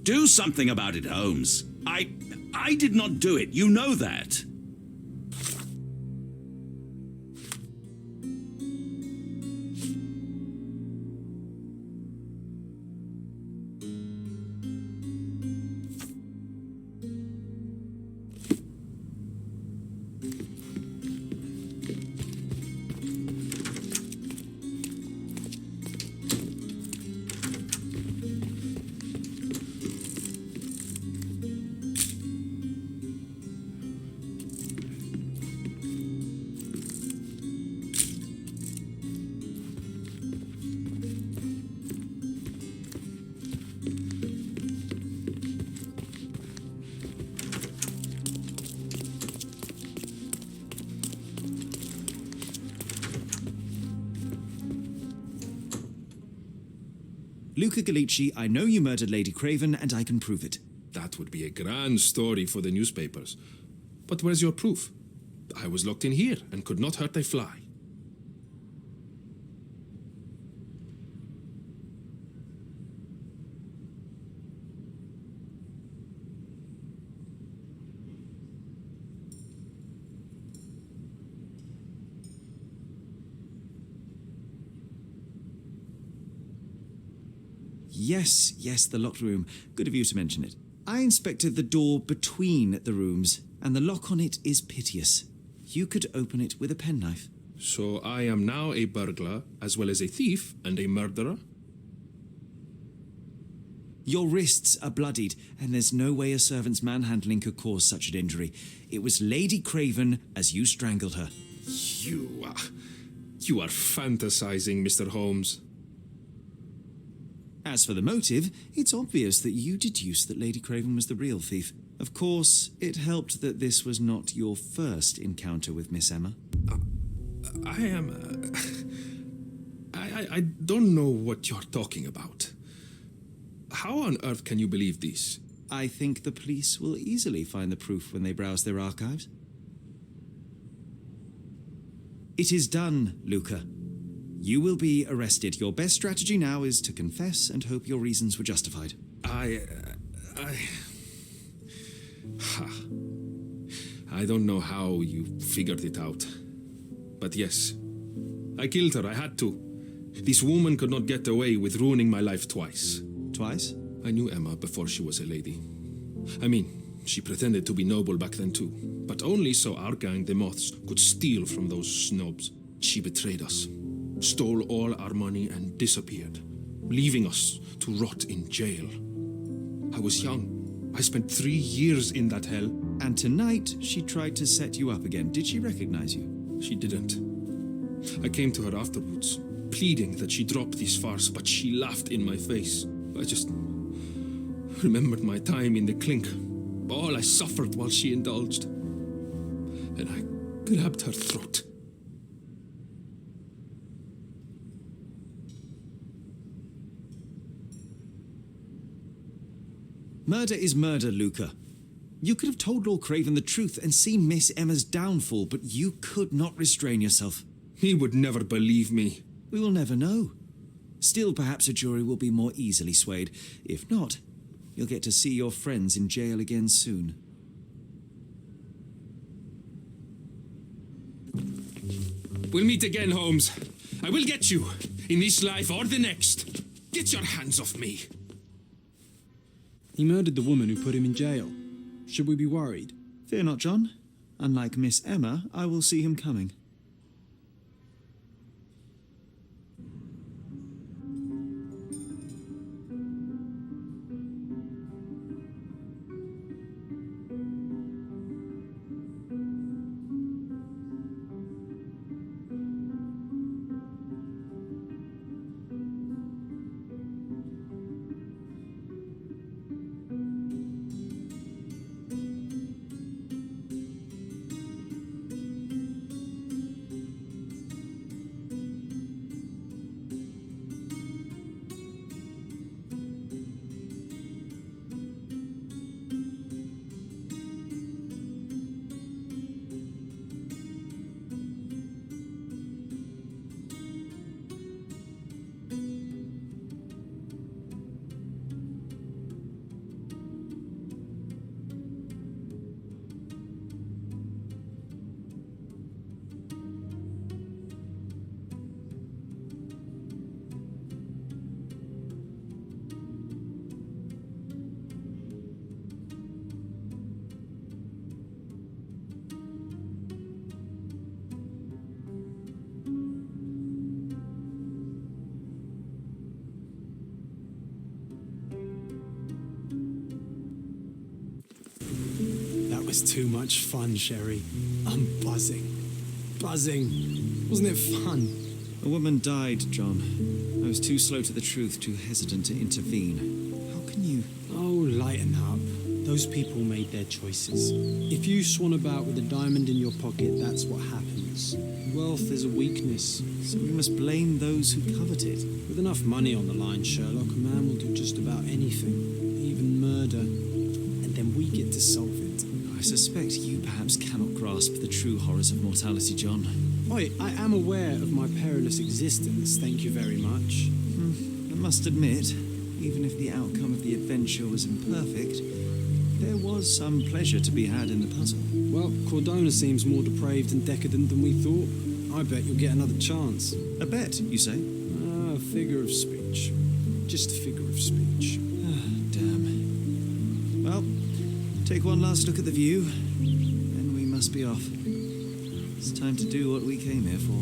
Do something about it, Holmes. I did not do it. You know that. Luca Gallici, I know you murdered Lady Craven, and I can prove it. That would be a grand story for the newspapers. But where's your proof? I was locked in here and could not hurt a fly. Yes, the locked room. Good of you to mention it. I inspected the door between the rooms, and the lock on it is piteous. You could open it with a penknife. So I am now a burglar, as well as a thief and a murderer? Your wrists are bloodied, and there's no way a servant's manhandling could cause such an injury. It was Lady Craven as you strangled her. You are fantasizing, Mr. Holmes. As for the motive, it's obvious that you deduced that Lady Craven was the real thief. Of course, it helped that this was not your first encounter with Miss Emma. I don't know what you're talking about. How on earth can you believe this? I think the police will easily find the proof when they browse their archives. It is done, Luca. You will be arrested. Your best strategy now is to confess and hope your reasons were justified. I don't know how you figured it out. But yes, I killed her. I had to. This woman could not get away with ruining my life twice. Twice? I knew Emma before she was a lady. I mean, she pretended to be noble back then too, but only so our gang, the Moths, could steal from those snobs. She betrayed us, stole all our money and disappeared, leaving us to rot in jail. I was young. I spent 3 years in that hell. And tonight, she tried to set you up again. Did she recognize you? She didn't. I came to her afterwards, pleading that she drop this farce, but she laughed in my face. I just remembered my time in the clink, all I suffered while she indulged. And I grabbed her throat. Murder is murder, Luca. You could have told Lord Craven the truth and seen Miss Emma's downfall, but you could not restrain yourself. He would never believe me. We will never know. Still, perhaps a jury will be more easily swayed. If not, you'll get to see your friends in jail again soon. We'll meet again, Holmes. I will get you, in this life or the next. Get your hands off me. He murdered the woman who put him in jail. Should we be worried? Fear not, John. Unlike Miss Emma, I will see him coming. was too much fun, Sherry. I'm buzzing. Buzzing. Wasn't it fun? A woman died, John. I was too slow to the truth, too hesitant to intervene. How can you... Oh, lighten up. Those people made their choices. If you swan about with a diamond in your pocket, that's what happens. Wealth is a weakness. So we must blame those who covet it. With enough money on the line, Sherlock, a man will do just about anything, even murder. And then we get to solve it. I suspect you perhaps cannot grasp the true horrors of mortality, John. Oi, I am aware of my perilous existence, thank you very much. I must admit, even if the outcome of the adventure was imperfect, there was some pleasure to be had in the puzzle. Well, Cordona seems more depraved and decadent than we thought. I bet you'll get another chance. A bet, you say? A figure of speech. Just a figure of speech. Damn. Well, take one last look at the view, then we must be off. It's time to do what we came here for.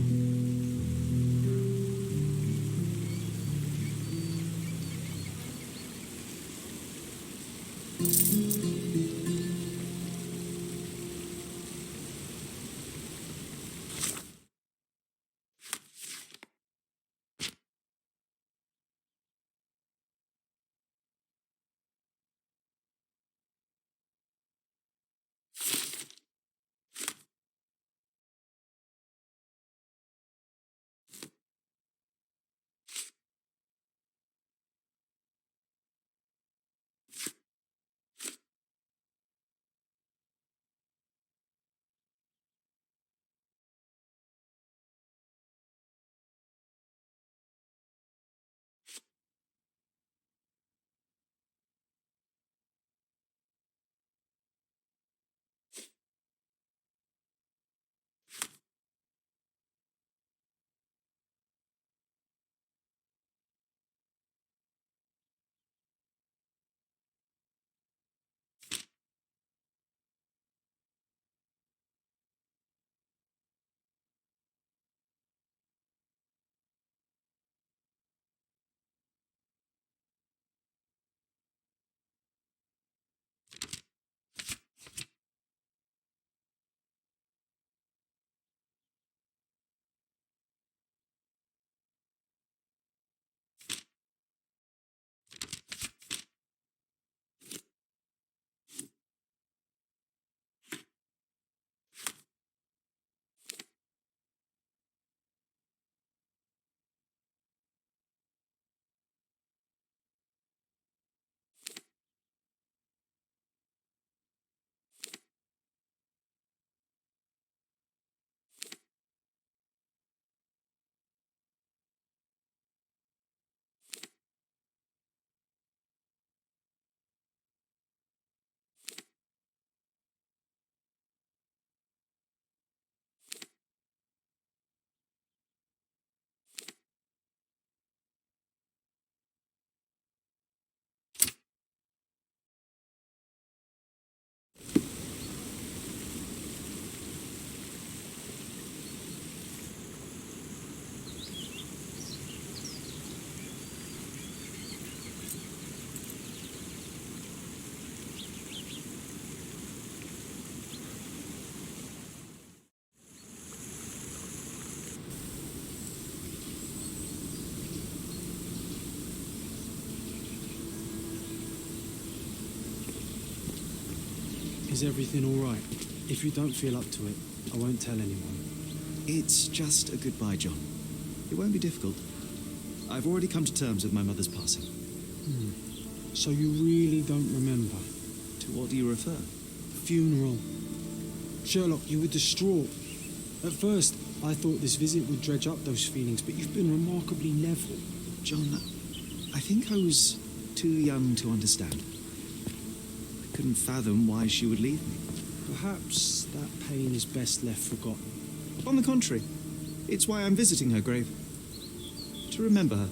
Is everything all right? If you don't feel up to it, I won't tell anyone. It's just a goodbye, John. It won't be difficult. I've already come to terms with my mother's passing. So you really don't remember? To what do you refer? The funeral. Sherlock, you were distraught. At first, I thought this visit would dredge up those feelings, but you've been remarkably level. John, I think I was too young to understand. I couldn't fathom why she would leave me. Perhaps that pain is best left forgotten. On the contrary, it's why I'm visiting her grave. To remember her.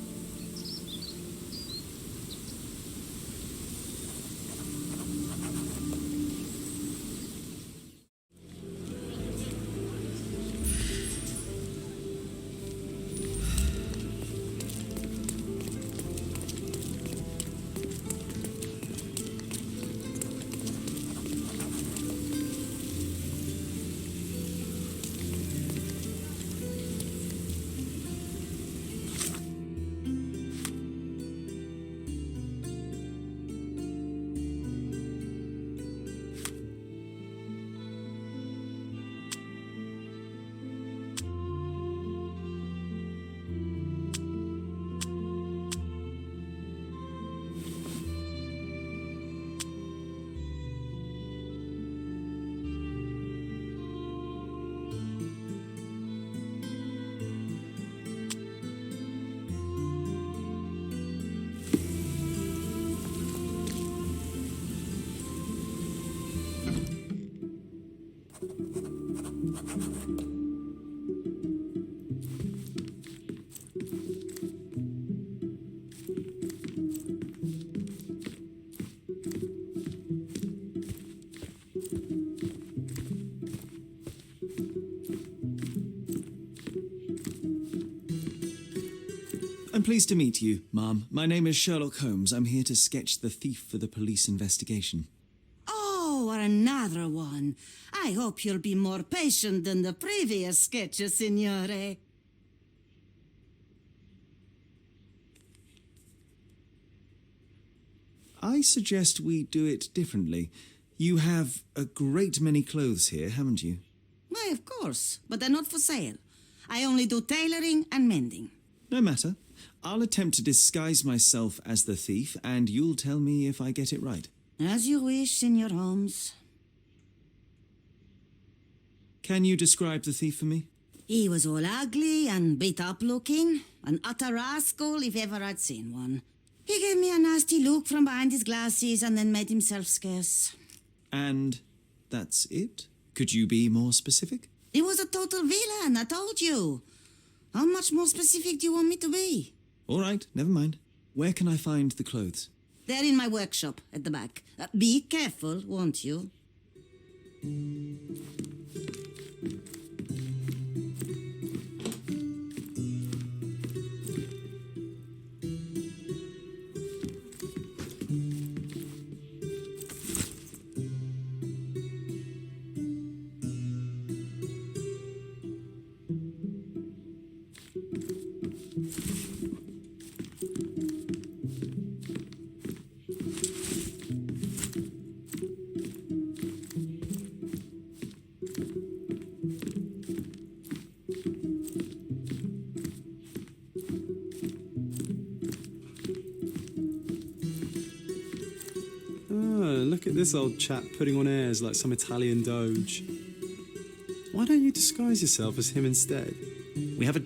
I'm pleased to meet you, ma'am. My name is Sherlock Holmes. I'm here to sketch the thief for the police investigation. Oh, another one. I hope you'll be more patient than the previous sketches, Signore. I suggest we do it differently. You have a great many clothes here, haven't you? Why, of course, but they're not for sale. I only do tailoring and mending. No matter. I'll attempt to disguise myself as the thief, and you'll tell me if I get it right. As you wish, Signor Holmes. Can you describe the thief for me? He was all ugly and beat-up looking, an utter rascal if ever I'd seen one. He gave me a nasty look from behind his glasses and then made himself scarce. And that's it? Could you be more specific? He was a total villain, I told you. How much more specific do you want me to be? All right, never mind. Where can I find the clothes? They're in my workshop at the back. Be careful, won't you? Look at this old chap putting on airs like some Italian doge. Why don't you disguise yourself as him instead? We have a...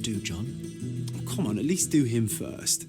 do, John. Oh, come on, at least do him first.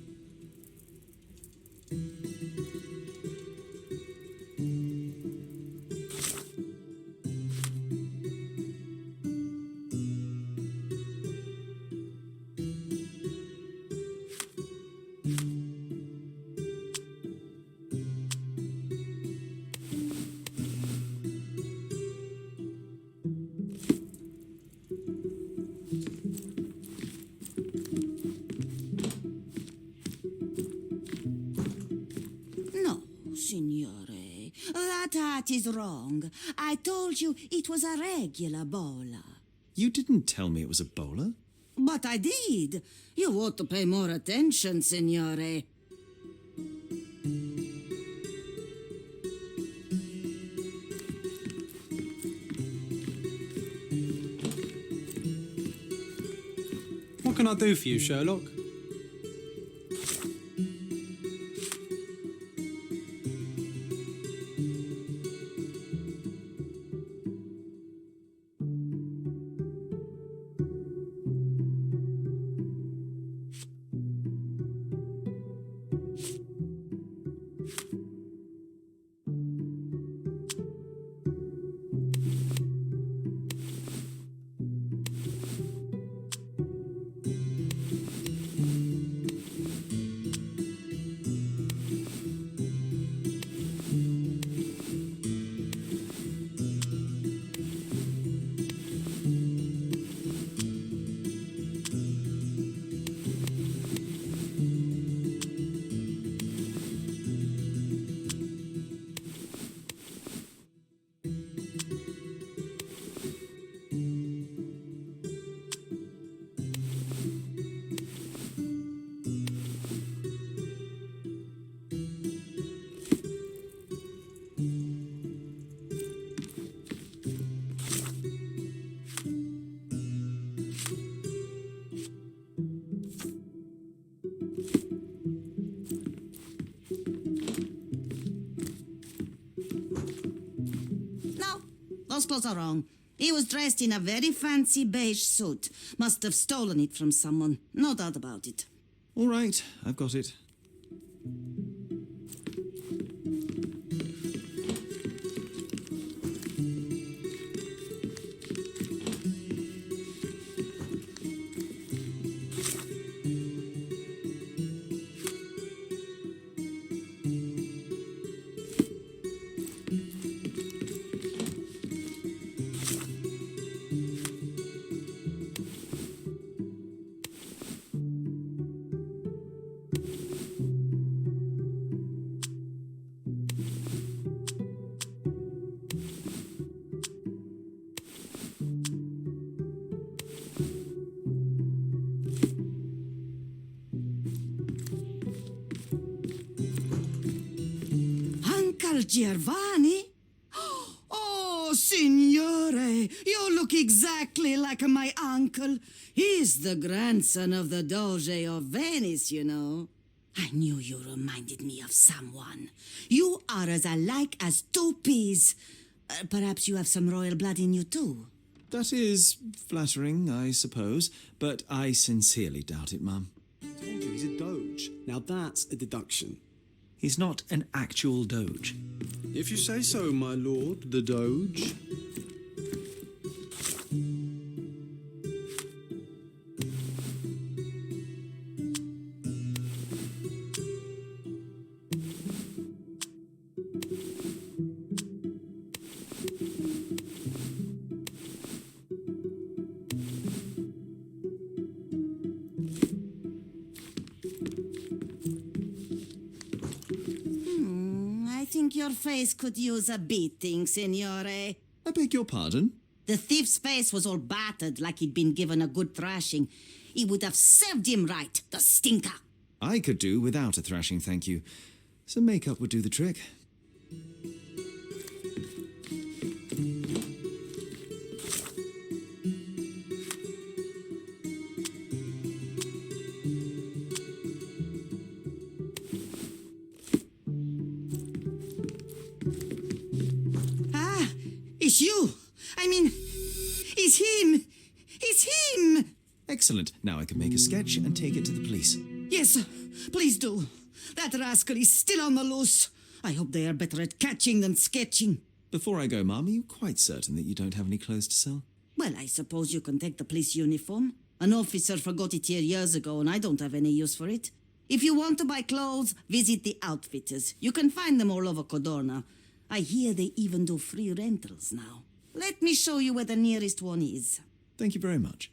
Signore, that hat is wrong. I told you it was a regular bowler. You didn't tell me it was a bowler. But I did. You ought to pay more attention, Signore. What can I do for you, Sherlock? Those clothes are wrong. He was dressed in a very fancy beige suit. Must have stolen it from someone. No doubt about it. All right, I've got it. Uncle Giovanni? Oh, signore, you look exactly like my uncle. He's the grandson of the Doge of Venice, you know. I knew you reminded me of someone. You are as alike as two peas. Perhaps you have some royal blood in you, too. That is flattering, I suppose, but I sincerely doubt it, Mum. I told you he's a doge. Now that's a deduction. He's not an actual doge. If you say so, my lord, the doge. I think your face could use a beating, signore. I beg your pardon? The thief's face was all battered like he'd been given a good thrashing. It would have served him right, the stinker. I could do without a thrashing, thank you. Some makeup would do the trick. It's you. I mean, it's him. It's him. Excellent. Now I can make a sketch and take it to the police. Yes, please do. That rascal is still on the loose. I hope they are better at catching than sketching. Before I go, Mum, are you quite certain that you don't have any clothes to sell? Well, I suppose you can take the police uniform. An officer forgot it here years ago, and I don't have any use for it. If you want to buy clothes, visit the outfitters. You can find them all over Codorna. I hear they even do free rentals now. Let me show you where the nearest one is. Thank you very much.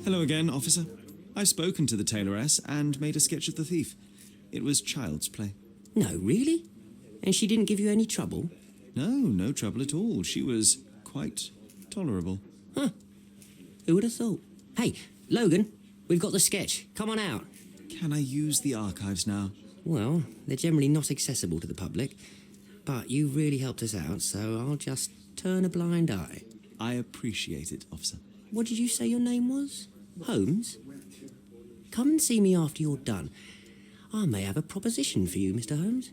Hello again, officer. I've spoken to the tailoress and made a sketch of the thief. It was child's play. No, really? And she didn't give you any trouble? No trouble at all. She was quite tolerable. Huh. Who would have thought? Hey, Logan, we've got the sketch. Come on out. Can I use the archives now? Well, they're generally not accessible to the public, but you really helped us out, so I'll just turn a blind eye. I appreciate it, officer. What did you say your name was? Holmes? Come and see me after you're done. I may have a proposition for you, Mr. Holmes.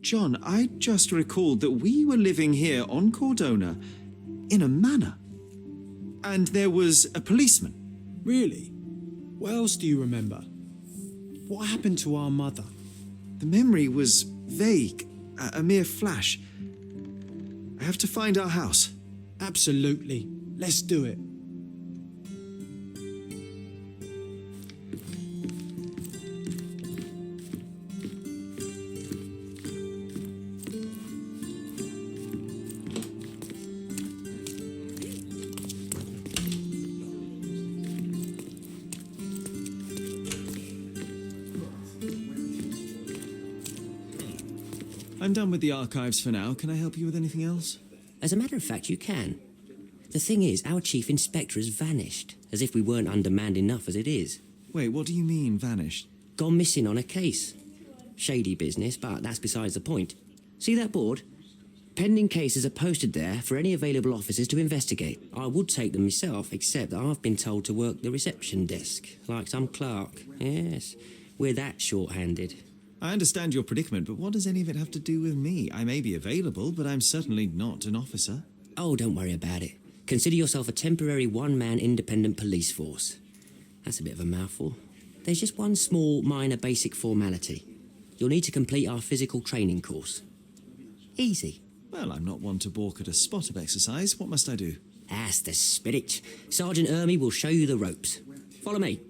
John, I just recalled that we were living here on Cordona in a manor. And there was a policeman. Really? What else do you remember? What happened to our mother? The memory was vague, a mere flash. I have to find our house. Absolutely. Let's do it. I'm done with the archives for now. Can I help you with anything else? As a matter of fact, you can. The thing is, our chief inspector has vanished, as if we weren't undermanned enough as it is. Wait, what do you mean, vanished? Gone missing on a case. Shady business, but that's besides the point. See that board? Pending cases are posted there for any available officers to investigate. I would take them myself, except that I've been told to work the reception desk, like some clerk. Yes, we're that short-handed. I understand your predicament, but what does any of it have to do with me? I may be available, but I'm certainly not an officer. Oh, don't worry about it. Consider yourself a temporary one-man independent police force. That's a bit of a mouthful. There's just one small, minor basic formality. You'll need to complete our physical training course. Easy. Well, I'm not one to balk at a spot of exercise. What must I do? That's the spirit. Sergeant Ermy will show you the ropes. Follow me.